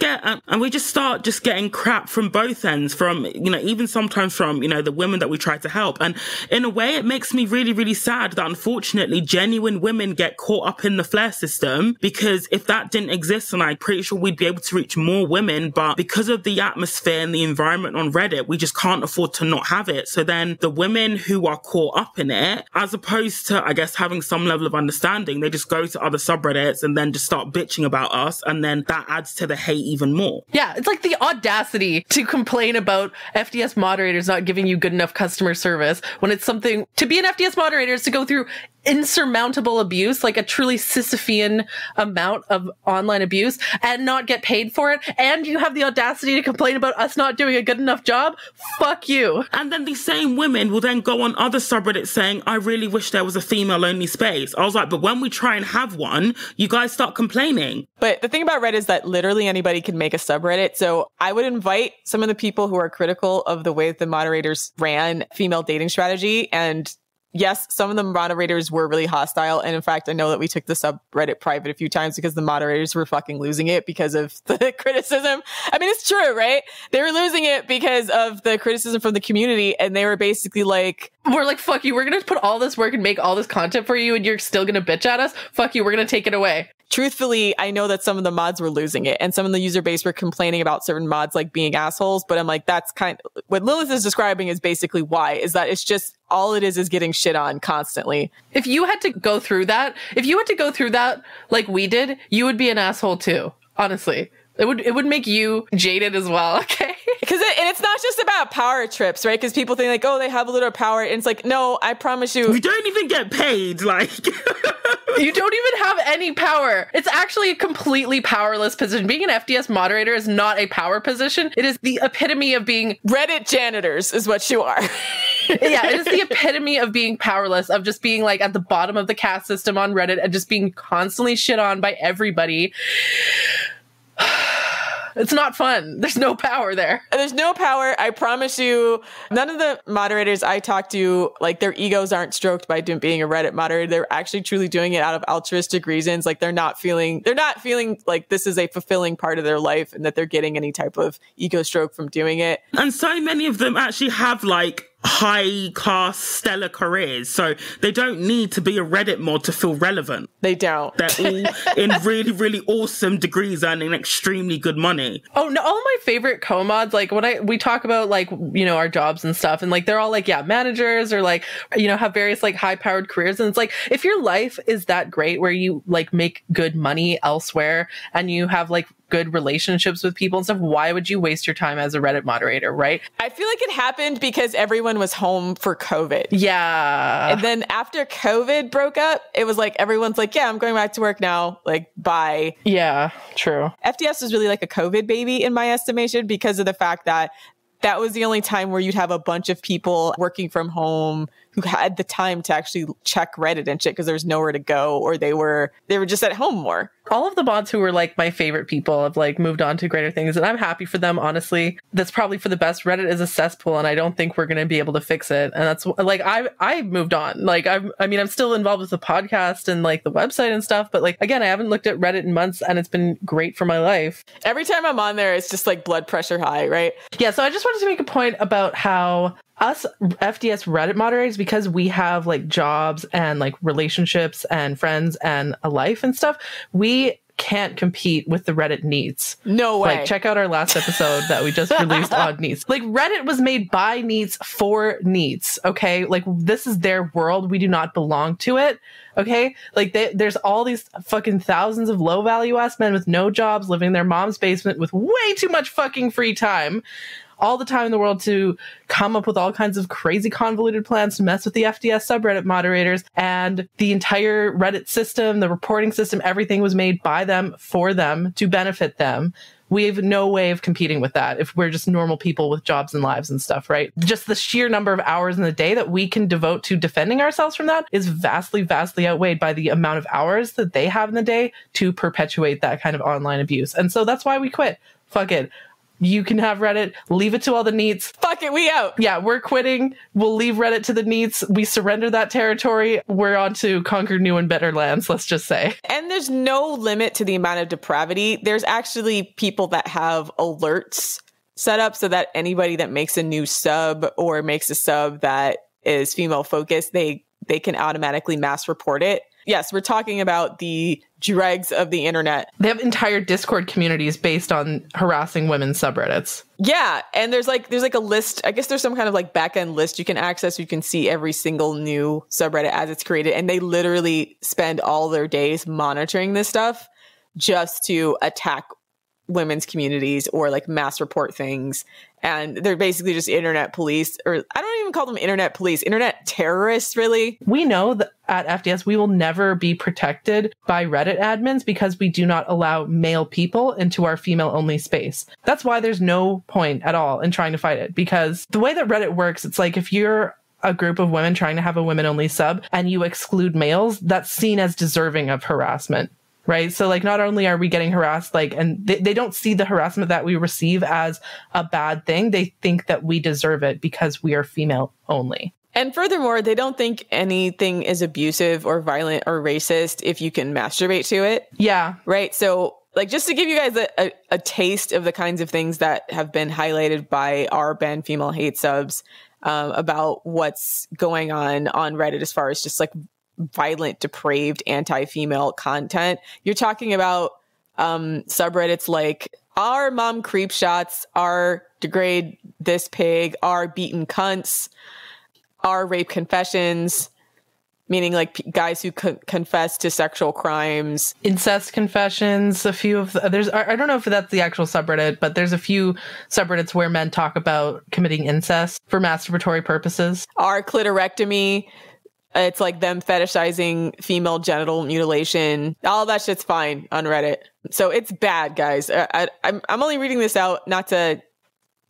start just getting crap from both ends, from, even sometimes from, the women that we try to help. And in a way, it makes me really, really sad that unfortunately genuine women get caught up in the flare system, because if that didn't exist, and I'm pretty sure we'd be able to reach more women, but because of the atmosphere and the environment on Reddit, we just can't afford to not have it. So then the women who are caught up in it, as opposed to, I guess, having some level of understanding, they just go to other subreddits and then just start bitching about us, and then that adds to the hate even more. Yeah, it's like the audacity to complain about FDS moderators not giving you good enough customer service when it's something to be an FDS moderator is to go through insurmountable abuse, like a truly Sisyphean amount of online abuse, and not get paid for it, and you have the audacity to complain about us not doing a good enough job. Fuck you. And then these same women will then go on other subreddits saying, I really wish there was a female only space. I was like, but when we try and have one, you guys start complaining. But the thing about Reddit is that literally anybody can make a subreddit. So I would invite some of the people who are critical of the way that the moderators ran female dating strategy, and yes, some of the moderators were really hostile. And in fact, I know that we took the subreddit private a few times because the moderators were fucking losing it because of the criticism. I mean, it's true, right? They were losing it because of the criticism from the community. And they were basically like, we're like, fuck you. We're going to put all this work and make all this content for you, and you're still going to bitch at us? Fuck you. We're going to take it away. Truthfully, I know that some of the mods were losing it, and some of the user base were complaining about certain mods like being assholes. But I'm like, that's kind of what Lilith is describing is basically why, is that it's just all it is getting shit on constantly. If you had to go through that like we did, you would be an asshole too. Honestly, it would make you jaded as well. Okay. Because it's not just about power trips, right? Because people think like, oh, they have a little power. And it's like, no, I promise you. We don't even get paid. Like, you don't even have any power. It's actually a completely powerless position. Being an FDS moderator is not a power position. It is the epitome of being Reddit janitors is what you are. Yeah, it is the epitome of being powerless, of just being like at the bottom of the caste system on Reddit and just being constantly shit on by everybody. It's not fun. There's no power there. There's no power. I promise you, none of the moderators I talk to, like, their egos aren't stroked by being a Reddit moderator. They're actually truly doing it out of altruistic reasons. Like, they're not feeling like this is a fulfilling part of their life and that they're getting any type of ego stroke from doing it. And so many of them actually have like high class stellar careers, so they don't need to be a Reddit mod to feel relevant. They don't. They're all in really, really awesome degrees, earning extremely good money. Oh no, all my favorite co-mods, like when we talk about like, you know, our jobs and stuff, and like they're all like, yeah, managers or like, you know, have various like high powered careers, and it's like, if your life is that great where you like make good money elsewhere and you have like good relationships with people and stuff, why would you waste your time as a Reddit moderator, right? I feel like it happened because everyone was home for COVID. Yeah. And then after COVID broke up, it was like everyone's like, yeah, I'm going back to work now. Like, bye. Yeah, true. FDS was really like a COVID baby in my estimation because of the fact that that was the only time where you'd have a bunch of people working from home who had the time to actually check Reddit and shit because there was nowhere to go, or they were just at home more. All of the mods who were like my favorite people have like moved on to greater things, and I'm happy for them, honestly. That's probably for the best. Reddit is a cesspool, and I don't think we're going to be able to fix it. And that's like, I moved on. Like, I'm still involved with the podcast and like the website and stuff, but like, again, I haven't looked at Reddit in months, and it's been great for my life. Every time I'm on there, it's just like blood pressure high, right? Yeah, so I just wanted to make a point about how us FDS Reddit moderators, because we have like jobs and like relationships and friends and a life and stuff, we can't compete with the Reddit neets. No way. Like, check out our last episode that we just released on neets. Like, Reddit was made by neets for neets, okay? Like, this is their world. We do not belong to it, okay? Like, there's all these fucking thousands of low-value ass men with no jobs living in their mom's basement with way too much fucking free time, all the time in the world, to come up with all kinds of crazy convoluted plans to mess with the FDS subreddit moderators. And the entire Reddit system, the reporting system, everything was made by them, for them, to benefit them. We have no way of competing with that if we're just normal people with jobs and lives and stuff, right? Just the sheer number of hours in the day that we can devote to defending ourselves from that is vastly, vastly outweighed by the amount of hours that they have in the day to perpetuate that kind of online abuse. And so that's why we quit. Fuck it. You can have Reddit. Leave it to all the neets. Fuck it, we out. Yeah, we're quitting. We'll leave Reddit to the neets. We surrender that territory. We're on to conquer new and better lands, let's just say. And there's no limit to the amount of depravity. There's actually people that have alerts set up so that anybody that makes a new sub or makes a sub that is female focused, they can automatically mass report it. Yes, we're talking about the dregs of the internet. They have entire Discord communities based on harassing women's subreddits. Yeah, and there's like a list. I guess there's some kind of like back-end list you can access. You can see every single new subreddit as it's created, and they literally spend all their days monitoring this stuff just to attack women's communities or like mass report things. And they're basically just internet police, or I don't even call them internet police, internet terrorists, really. We know that at FDS, we will never be protected by Reddit admins because we do not allow male people into our female-only space. That's why there's no point at all in trying to fight it, because the way that Reddit works, it's like if you're a group of women trying to have a women-only sub and you exclude males, that's seen as deserving of harassment. Right. So like, not only are we getting harassed, like, and they don't see the harassment that we receive as a bad thing. They think that we deserve it because we are female only. And furthermore, they don't think anything is abusive or violent or racist if you can masturbate to it. Yeah. Right. So like, just to give you guys a taste of the kinds of things that have been highlighted by our ban female hate subs about what's going on Reddit as far as just like violent, depraved, anti-female content. You're talking about subreddits like our mom creep shots, our degrade this pig, our beaten cunts, our rape confessions, meaning like guys who confess to sexual crimes, incest confessions. A few of there's I don't know if that's the actual subreddit, but there's a few subreddits where men talk about committing incest for masturbatory purposes. Our clitorectomy. It's like them fetishizing female genital mutilation. All that shit's fine on Reddit. So it's bad, guys. I'm only reading this out not to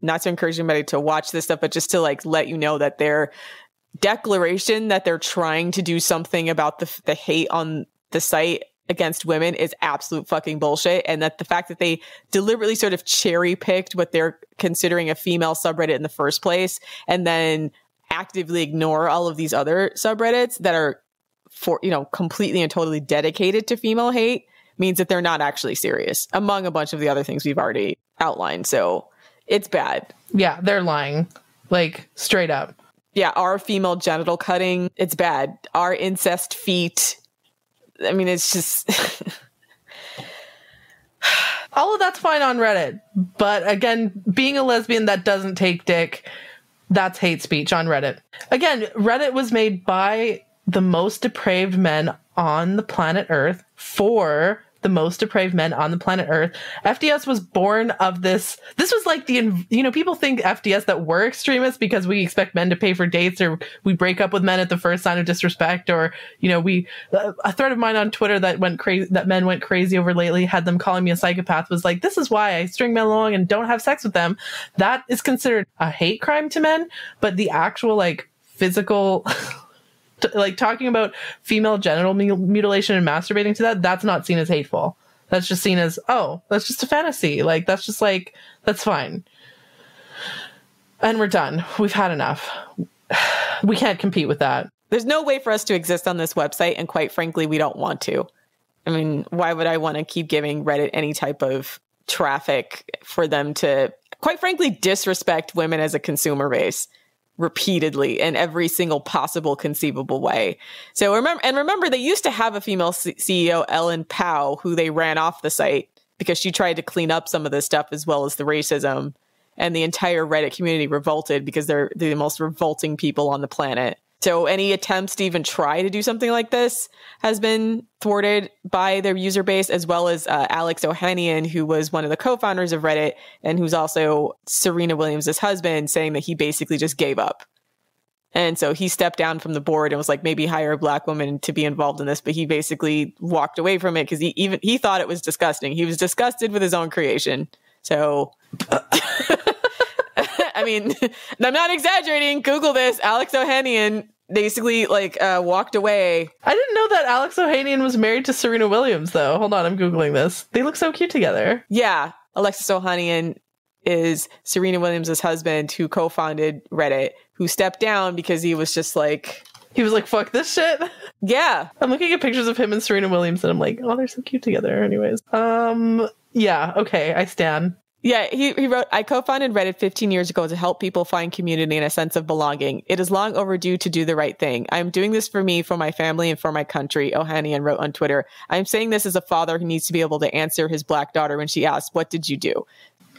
encourage anybody to watch this stuff, but just to like let you know that their declaration that they're trying to do something about the hate on the site against women is absolute fucking bullshit. And that the fact that they deliberately sort of cherry picked what they're considering a female subreddit in the first place, and then actively ignore all of these other subreddits that are completely and totally dedicated to female hate, means that they're not actually serious, among a bunch of the other things we've already outlined. So it's bad. Yeah, they're lying, like straight up. Yeah, our female genital cutting, it's bad. Our incest feet, I mean, it's just all of that's fine on Reddit, but again, being a lesbian that doesn't take dick, that's hate speech on Reddit. Again, Reddit was made by the most depraved men on the planet Earth for the most depraved men on the planet Earth. FDS was born of this. This was like people think FDS that we're extremists because we expect men to pay for dates, or we break up with men at the first sign of disrespect, or, a thread of mine on Twitter that men went crazy over lately, had them calling me a psychopath, was like, this is why I string men along and don't have sex with them. That is considered a hate crime to men, but the actual like physical, like talking about female genital mutilation and masturbating to that, that's not seen as hateful. That's just seen as, oh, that's just a fantasy. Like, that's just like, that's fine. And we're done. We've had enough. We can't compete with that. There's no way for us to exist on this website, and quite frankly, we don't want to. I mean, why would I want to keep giving Reddit any type of traffic for them to, quite frankly, disrespect women as a consumer base repeatedly in every single possible conceivable way? So remember, they used to have a female CEO, Ellen Pao, who they ran off the site because she tried to clean up some of this stuff as well as the racism. And the entire Reddit community revolted because they're the most revolting people on the planet. So any attempts to even try to do something like this has been thwarted by their user base, as well as Alex Ohanian, who was one of the co-founders of Reddit and who's also Serena Williams' husband, saying that he basically just gave up. And so he stepped down from the board and was like, maybe hire a Black woman to be involved in this. But he basically walked away from it because he thought it was disgusting. He was disgusted with his own creation. So, I mean, I'm not exaggerating. Google this. Alex Ohanian basically walked away. I didn't know that Alex Ohanian was married to Serena Williams, though. Hold on, I'm Googling this. They look so cute together. Yeah. Alexis Ohanian is Serena Williams' husband, who co-founded Reddit, who stepped down because he was just like... He was like, fuck this shit. Yeah. I'm looking at pictures of him and Serena Williams, and I'm like, oh, they're so cute together. Anyways. Yeah, okay, I stan. Yeah, he wrote, I co-founded Reddit 15 years ago to help people find community and a sense of belonging. It is long overdue to do the right thing. I am doing this for me, for my family, and for my country, Ohanian wrote on Twitter. I am saying this as a father who needs to be able to answer his Black daughter when she asks, what did you do?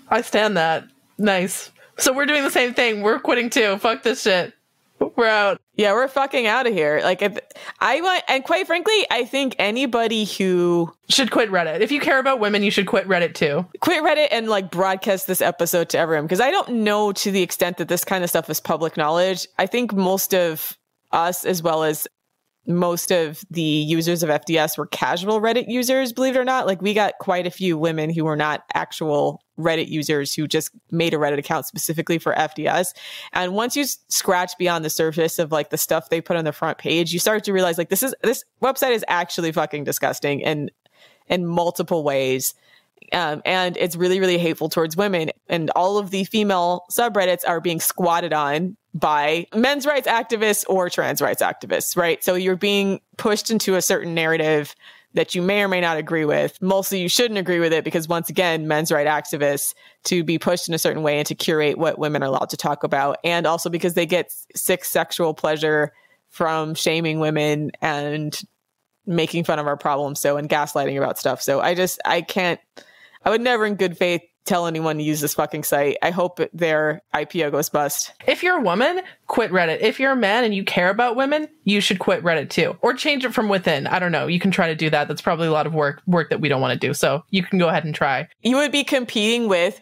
I stand that. Nice. So we're doing the same thing. We're quitting too. Fuck this shit. We're out. Yeah, we're fucking out of here. And quite frankly, I think anybody who should quit Reddit. If you care about women, you should quit Reddit too. Quit Reddit and broadcast this episode to everyone, because I don't know to the extent that this kind of stuff is public knowledge. I think most of us, as well as most of the users of FDS, were casual Reddit users, believe it or not. We got quite a few women who were not actual Reddit users who just made a Reddit account specifically for FDS. And once you scratch beyond the surface of the stuff they put on the front page, you start to realize this website is actually fucking disgusting in multiple ways. And it's really, really hateful towards women. And all of the female subreddits are being squatted on by men's rights activists or trans rights activists, right? So you're being pushed into a certain narrative that you may or may not agree with. Mostly you shouldn't agree with it because, once again, men's rights activists to be pushed in a certain way and to curate what women are allowed to talk about. And also because they get sick sexual pleasure from shaming women and making fun of our problems, and gaslighting about stuff. So I would never in good faith tell anyone to use this fucking site. I hope their IPO goes bust. If you're a woman, quit Reddit. If you're a man and you care about women, you should quit Reddit too. Or change it from within. I don't know. You can try to do that. That's probably a lot of work that we don't want to do. So you can go ahead and try. You would be competing with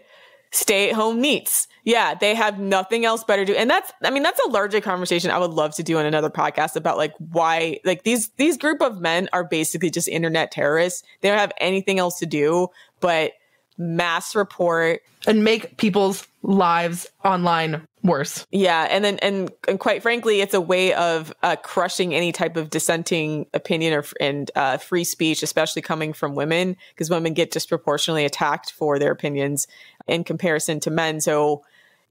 stay-at-home neats. Yeah, they have nothing else better to do. And that's a larger conversation I would love to do in another podcast about why these group of men are basically just internet terrorists. They don't have anything else to do but mass report and make people's lives online worse. Yeah, and quite frankly, it's a way of crushing any type of dissenting opinion and free speech, especially coming from women, because women get disproportionately attacked for their opinions in comparison to men. So,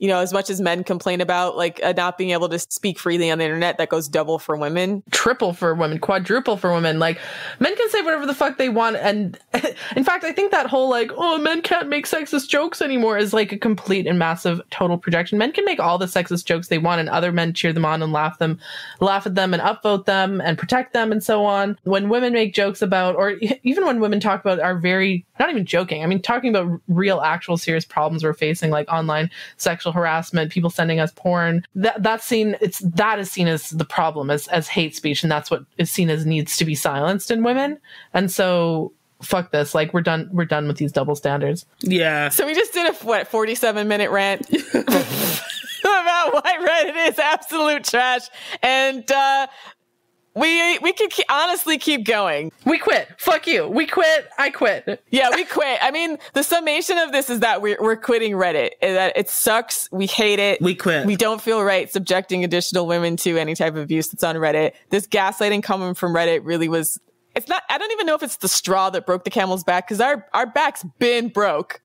as much as men complain about not being able to speak freely on the internet, that goes double for women, triple for women, quadruple for women. Men can say whatever the fuck they want. And in fact, I think that whole men can't make sexist jokes anymore is a complete and massive total projection. Men can make all the sexist jokes they want and other men cheer them on and laugh at them and upvote them and protect them and so on. When women make jokes about, or even when women talk about, are very, not even joking, talking about real, actual serious problems we're facing, online sexual harassment, people sending us porn, that is seen as the problem, as hate speech, and that's what is seen as needs to be silenced in women. And so fuck this. We're done with these double standards. Yeah. So we just did a 47-minute rant about why Reddit is absolute trash. And we could honestly keep going. We quit. Fuck you. We quit. I quit. Yeah, we quit. I mean, the summation of this is that we're quitting Reddit. That it sucks. We hate it. We quit. We don't feel right subjecting additional women to any type of abuse that's on Reddit. This gaslighting coming from Reddit really was. It's not. I don't even know if it's the straw that broke the camel's back, because our back's been broke.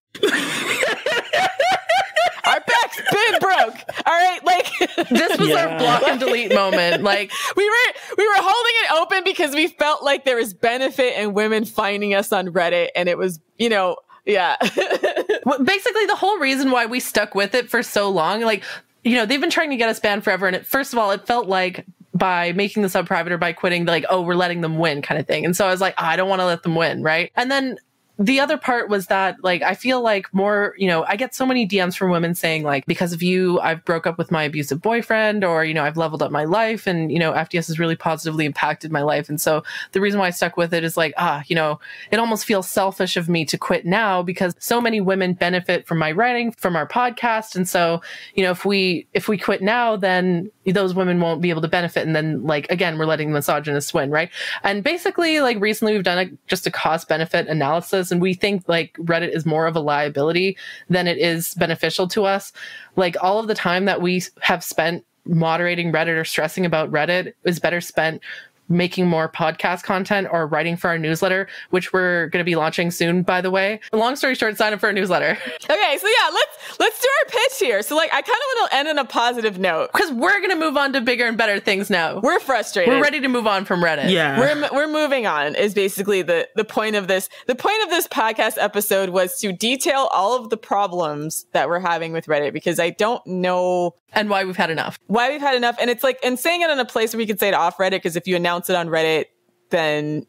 Our back's been broke. All right, like this was our block and delete moment. Like we were holding it open because we felt like there was benefit in women finding us on Reddit, and it was, yeah. Basically, the whole reason why we stuck with it for so long, like, they've been trying to get us banned forever, and first of all, it felt like by making the sub private or by quitting, like, oh, we're letting them win kind of thing. And so I was like, I don't want to let them win, right? And then the other part was that, like, I feel like more, I get so many DMs from women saying, like, because of you, I've broke up with my abusive boyfriend, or, I've leveled up my life, and, FDS has really positively impacted my life. And so the reason why I stuck with it is like, it almost feels selfish of me to quit now, because so many women benefit from my writing, from our podcast. And so, if we quit now, then those women won't be able to benefit. And then, like, again, we're letting the misogynists win, right? And basically, like, recently we've done just a cost benefit analysis, and we think, like, Reddit is more of a liability than it is beneficial to us. Like, all of the time that we have spent moderating Reddit or stressing about Reddit is better spent making more podcast content or writing for our newsletter, which we're going to be launching soon, by the way. Long story short, sign up for our newsletter. Okay, so yeah, let's do our pitch here. So, like, I kind of want to end on a positive note, because we're going to move on to bigger and better things now. We're frustrated. We're ready to move on from Reddit. Yeah, we're moving on is basically the point of this. The point of this podcast episode was to detail all of the problems that we're having with Reddit, because I don't know. And why we've had enough. And it's like, and saying it in a place where we could say it off Reddit, because if you announce it on Reddit, then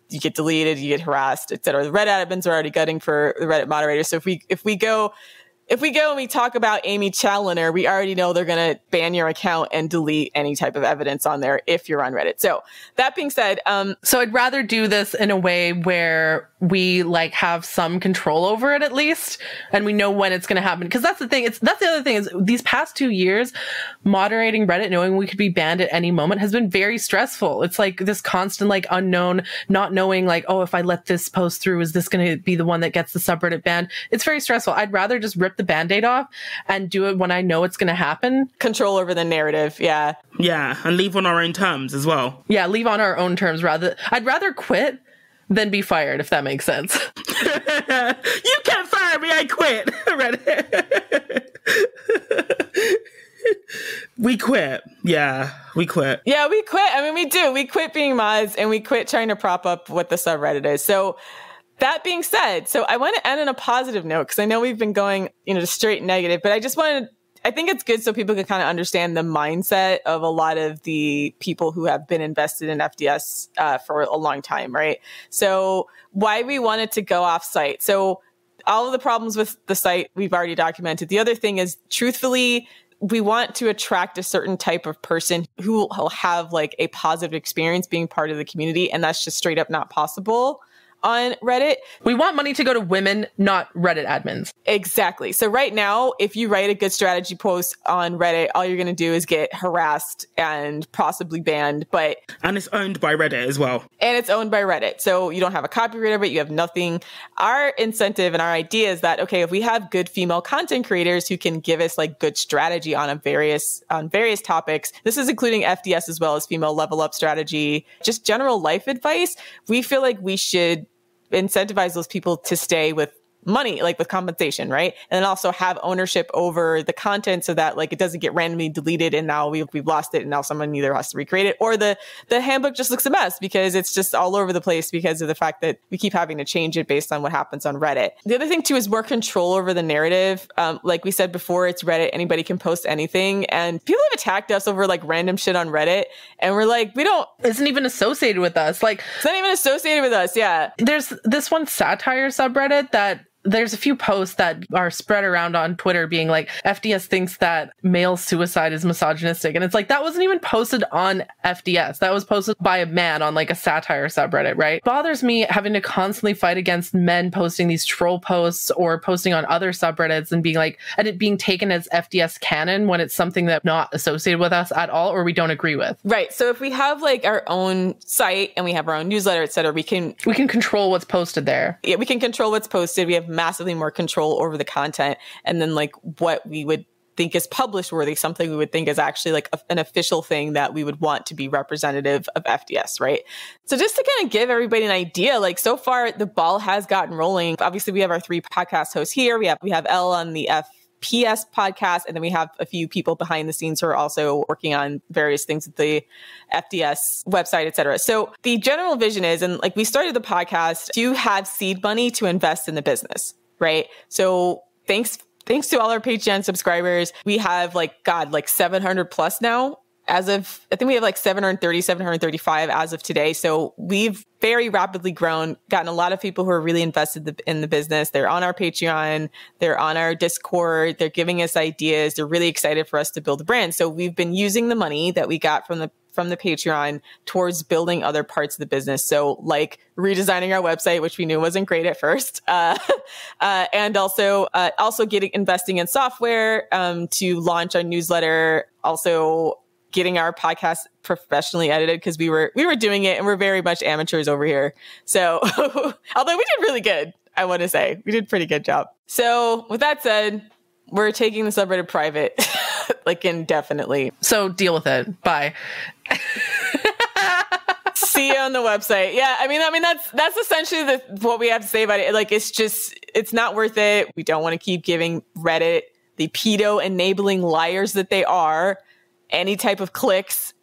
you get deleted, you get harassed, etc. The Reddit admins are already gutting for the Reddit moderator. So if we go and we talk about Amy Challoner, we already know they're going to ban your account and delete any type of evidence on there if you're on Reddit. So that being said, so I'd rather do this in a way where we, like, have some control over it at least, and we know when it's going to happen. Because that's the thing. That's the other thing is, these past 2 years, moderating Reddit, knowing we could be banned at any moment, has been very stressful. It's like this constant, like, unknown, not knowing, like, oh, if I let this post through, is this going to be the one that gets the subreddit banned? It's very stressful. I'd rather just rip the Band-Aid off and do it when I know it's going to happen. Control over the narrative. Yeah. Yeah. And leave on our own terms as well. Yeah. Leave on our own terms I'd rather quit than be fired, if that makes sense. You can't fire me. I quit. We quit. Yeah, we quit. Yeah, we quit. I mean, we do. We quit being mods, and we quit trying to prop up what the subreddit is. So that being said, so I want to end on a positive note, because I know we've been going, just straight negative, but I think it's good so people can kind of understand the mindset of a lot of the people who have been invested in FDS for a long time, right? So why we wanted to go off site. So all of the problems with the site we've already documented. The other thing is, truthfully, we want to attract a certain type of person who will have, like, a positive experience being part of the community, and that's just straight up not possible on Reddit. We want money to go to women, not Reddit admins. Exactly. So right now, if you write a good strategy post on Reddit, all you're going to do is get harassed and possibly banned. And it's owned by Reddit as well. And it's owned by Reddit. So you don't have a copyright of it. You have nothing. Our incentive and our idea is that, okay, if we have good female content creators who can give us, like, good strategy on various topics, this is including FDS as well as female level up strategy, just general life advice, we feel like we should incentivize those people to stay with money, like with compensation, right? And then also have ownership over the content so that, like, it doesn't get randomly deleted and now we've lost it and now someone either has to recreate it, or the handbook just looks a mess because it's just all over the place because of the fact that we keep having to change it based on what happens on Reddit. The other thing too is more control over the narrative. Like we said before, it's Reddit. Anybody can post anything, and people have attacked us over, like, random shit on Reddit, and we're like, isn't even associated with us. Like, it's not even associated with us. Yeah. There's this one satire subreddit that there's a few posts that are spread around on Twitter being like, FDS thinks that male suicide is misogynistic. And it's like, that wasn't even posted on FDS. That was posted by a man on like a satire subreddit, right? It bothers me having to constantly fight against men posting these troll posts or posting on other subreddits and being like, and it being taken as FDS canon when it's something that's not associated with us at all or we don't agree with. Right. So if we have like our own site and we have our own newsletter, et cetera, we can control what's posted there. Yeah, we can control what's posted. We have massively more control over the content. And then like what we would think is publish worthy, something we would think is actually like an official thing that we would want to be representative of FDS, right? So just to kind of give everybody an idea, like so far the ball has gotten rolling. Obviously we have our 3 podcast hosts here. We have Elle on the FPS podcast, and then we have a few people behind the scenes who are also working on various things at the FDS website, et cetera. So the general vision is, and like we started the podcast to have seed money to invest in the business, right? So thanks to all our Patreon subscribers. We have like 700 plus now. As of, I think we have like 730, 735 as of today. So we've very rapidly grown, gotten a lot of people who are really invested in the business. They're on our Patreon, they're on our Discord, they're giving us ideas. They're really excited for us to build a brand. So we've been using the money that we got from the Patreon towards building other parts of the business. So like redesigning our website, which we knew wasn't great at first. And also investing in software, to launch our newsletter, also getting our podcast professionally edited because we were doing it and we're very much amateurs over here. So although we did really good, I want to say we did a pretty good job. So with that said, we're taking the subreddit private, like indefinitely. So deal with it. Bye. See you on the website. Yeah, I mean that's essentially what we have to say about it. Like it's not worth it. We don't want to keep giving Reddit, the pedo enabling liars that they are, any type of clicks,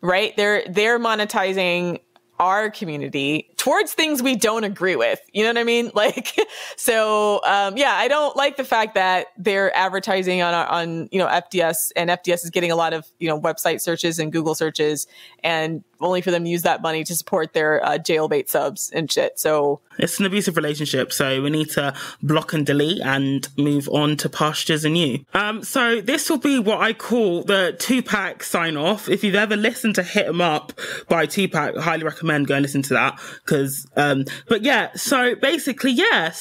right? They're monetizing our community towards things we don't agree with. You know what I mean? Like, so, yeah, I don't like the fact that they're advertising on FDS, and FDS is getting a lot of, website searches and Google searches, and only for them to use that money to support their jailbait subs and shit. So it's an abusive relationship. So we need to block and delete and move on to pastures anew. So this will be what I call the 2-pack sign off. If you've ever listened to Hit 'Em Up by 2-pack, highly recommend go and listen to that. Cause, but yeah, so basically, yeah.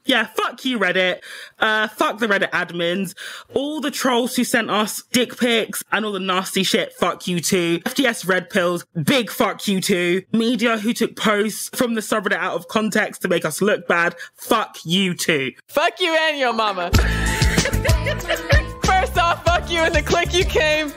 Yeah, fuck you, Reddit. Fuck the Reddit admins. All the trolls who sent us dick pics and all the nasty shit, fuck you too. FDS red pills, big fuck you too. Media who took posts from the subreddit out of context to make us look bad, fuck you too. Fuck you and your mama. First off, fuck you and the clique you came.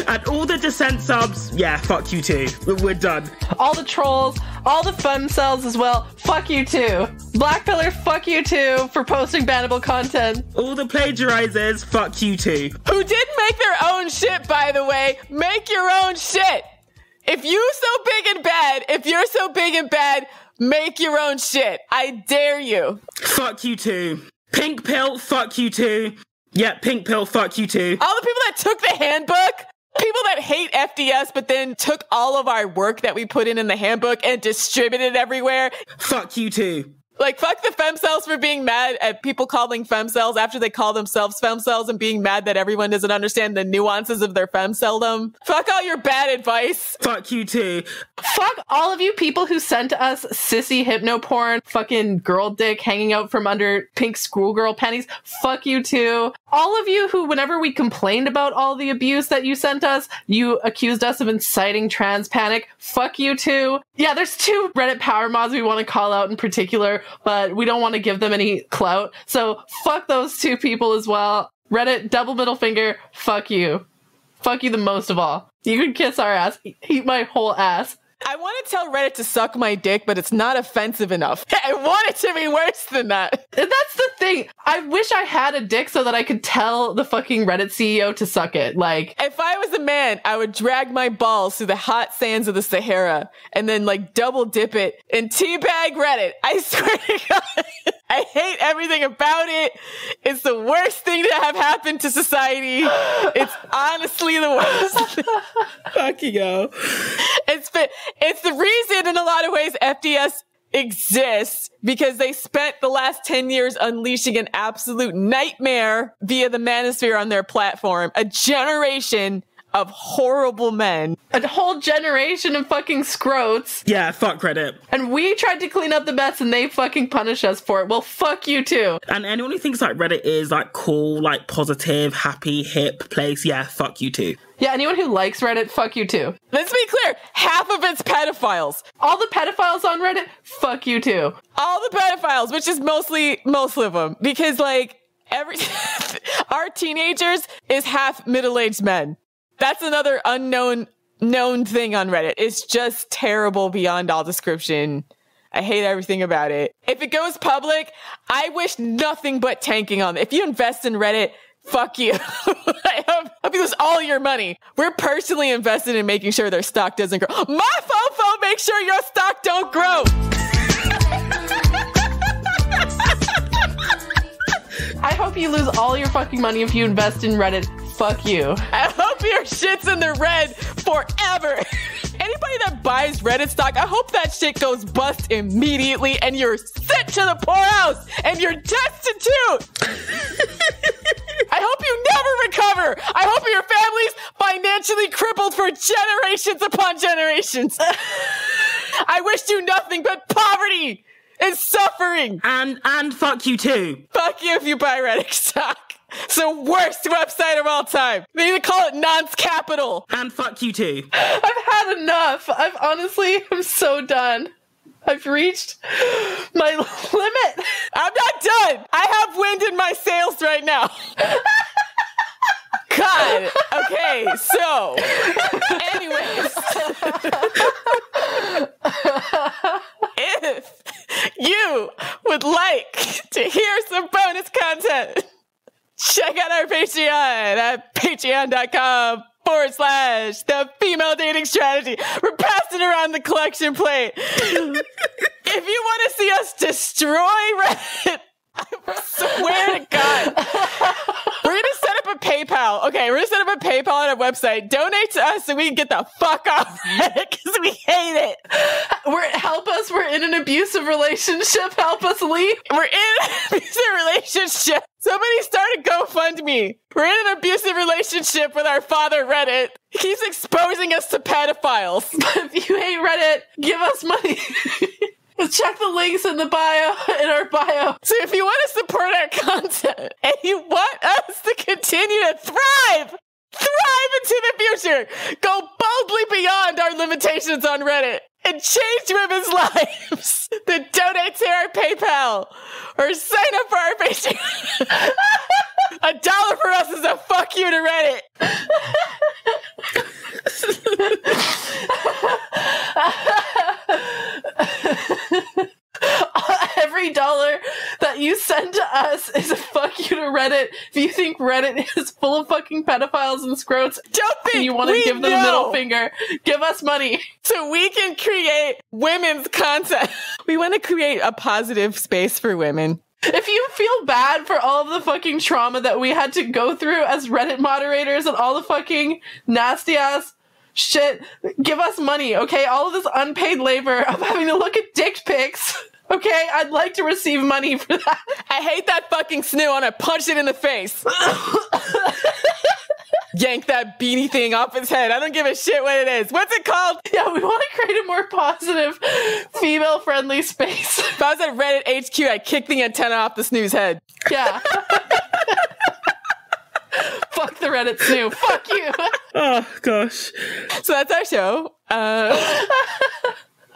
And all the dissent subs, yeah, fuck you too. We're done. All the trolls, all the femcells as well, fuck you too. Black Pillar, fuck you too for posting bannable content. All the plagiarizers, fuck you too. Who did make their own shit, by the way. Make your own shit. If you're so big and bad, make your own shit. I dare you. Fuck you too. Pink Pill, fuck you too. Yeah, Pink Pill, fuck you too. All the people that took the handbook, people that hate FDS, but then took all of our work that we put in the handbook and distributed it everywhere. Fuck you too. Like, fuck the femcells for being mad at people calling femcells after they call themselves femcells and being mad that everyone doesn't understand the nuances of their femcelldom. Fuck all your bad advice. Fuck you too. Fuck all of you people who sent us sissy hypno porn, fucking girl dick hanging out from under pink schoolgirl panties. Fuck you too. All of you who, whenever we complained about all the abuse that you sent us, you accused us of inciting trans panic. Fuck you too. Yeah, there's 2 Reddit power mods we want to call out in particular, but we don't want to give them any clout. So fuck those 2 people as well. Reddit, double middle finger, fuck you. Fuck you the most of all. You can kiss our ass. Eat my whole ass. I want to tell Reddit to suck my dick, but it's not offensive enough. I want it to be worse than that. And that's the thing. I wish I had a dick so that I could tell the fucking Reddit CEO to suck it. Like, if I was a man, I would drag my balls through the hot sands of the Sahara and then like double dip it and teabag Reddit. I swear to God. I hate everything about it. It's the worst thing to have happened to society. It's honestly the worst. Fucking hell. It's the reason in a lot of ways FDS exists because they spent the last 10 years unleashing an absolute nightmare via the manosphere on their platform. A generation of horrible men. A whole generation of fucking scrotes. Yeah, fuck Reddit. And we tried to clean up the mess and they fucking punish us for it. Well, fuck you too. And anyone who thinks like Reddit is like cool, like positive, happy, hip place, yeah, fuck you too. Yeah, anyone who likes Reddit, fuck you too. Let's be clear, half of it's pedophiles. All the pedophiles on Reddit, fuck you too. All the pedophiles, which is most of them. Because like, our teenagers is half middle-aged men. That's another known thing on Reddit. It's just terrible beyond all description. I hate everything about it. If it goes public, I wish nothing but tanking on it. If you invest in Reddit, fuck you. I hope you lose all your money. We're personally invested in making sure their stock doesn't grow. My fofo, make sure your stock don't grow. I hope you lose all your fucking money if you invest in Reddit. Fuck you. I hope your shit's in the red forever. Anybody that buys Reddit stock, I hope that shit goes bust immediately and you're sent to the poorhouse and you're destitute. I hope you never recover. I hope your family's financially crippled for generations upon generations. I wish you nothing but poverty and suffering. And fuck you too. Fuck you if you buy Reddit stock. It's the worst website of all time. They need to call it Nonce Capital. And fuck you too. I've had enough. I'm so done. I've reached my limit. I'm not done. I have wind in my sails right now. God. Okay, so anyways. If you would like to hear some bonus content, check out our Patreon at patreon.com/the female dating strategy. We're passing around the collection plate. If you want to see us destroy Reddit, I swear to God, we're going to set up a PayPal. Okay, we're going to set up a PayPal on our website. Donate to us so we can get the fuck off Reddit because we hate it. Help us. We're in an abusive relationship. Help us leave. We're in an abusive relationship. Somebody start a GoFundMe. We're in an abusive relationship with our father, Reddit. He keeps exposing us to pedophiles. If you hate Reddit, give us money. Check the links in our bio. So if you want to support our content and you want us to continue to thrive into the future, go boldly beyond our limitations on Reddit and change women's lives, then donate to our PayPal or sign up for our Patreon. $1 for us is a fuck you to Reddit. Every dollar that you send to us is a fuck you to Reddit. If you think Reddit is full of fucking pedophiles and scrotes, don't think you want to give them a middle finger, give us money so we can create women's content. We want to create a positive space for women. If you feel bad for all of the fucking trauma that we had to go through as Reddit moderators and all the fucking nasty ass shit, give us money, okay? All of this unpaid labor of having to look at dick pics. Okay, I'd like to receive money for that. I hate that fucking snoo. I want to punch it in the face. Yank that beanie thing off his head. I don't give a shit what it is. What's it called? Yeah, we want to create a more positive, female-friendly space. If I was at Reddit HQ, I'd kick the antenna off the snoo's head. Yeah. Fuck the Reddit snoo. Fuck you. Oh, gosh. So that's our show.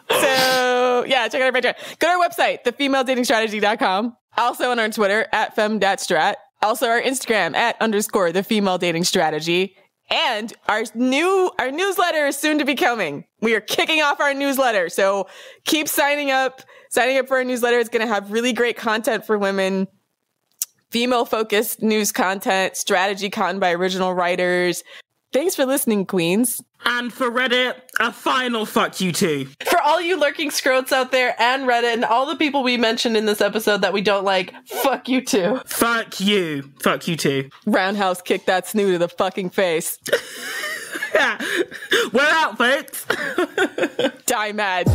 So, yeah, check out our Patreon. Go to our website, thefemaledatingsstrategy.com. Also on our Twitter, @femdatstrat. Also our Instagram, @_thefemaledatingsstrategy. And our newsletter is soon to be coming. We are kicking off our newsletter. So keep signing up. Signing up for our newsletter is going to have really great content for women, female-focused news content, strategy content by original writers. Thanks for listening, queens. And for Reddit, a final fuck you too. For all you lurking scrotes out there and Reddit and all the people we mentioned in this episode that we don't like, fuck you too. Fuck you. Fuck you too. Roundhouse kick that snoo to the fucking face. Yeah. We're out, folks. Die mad.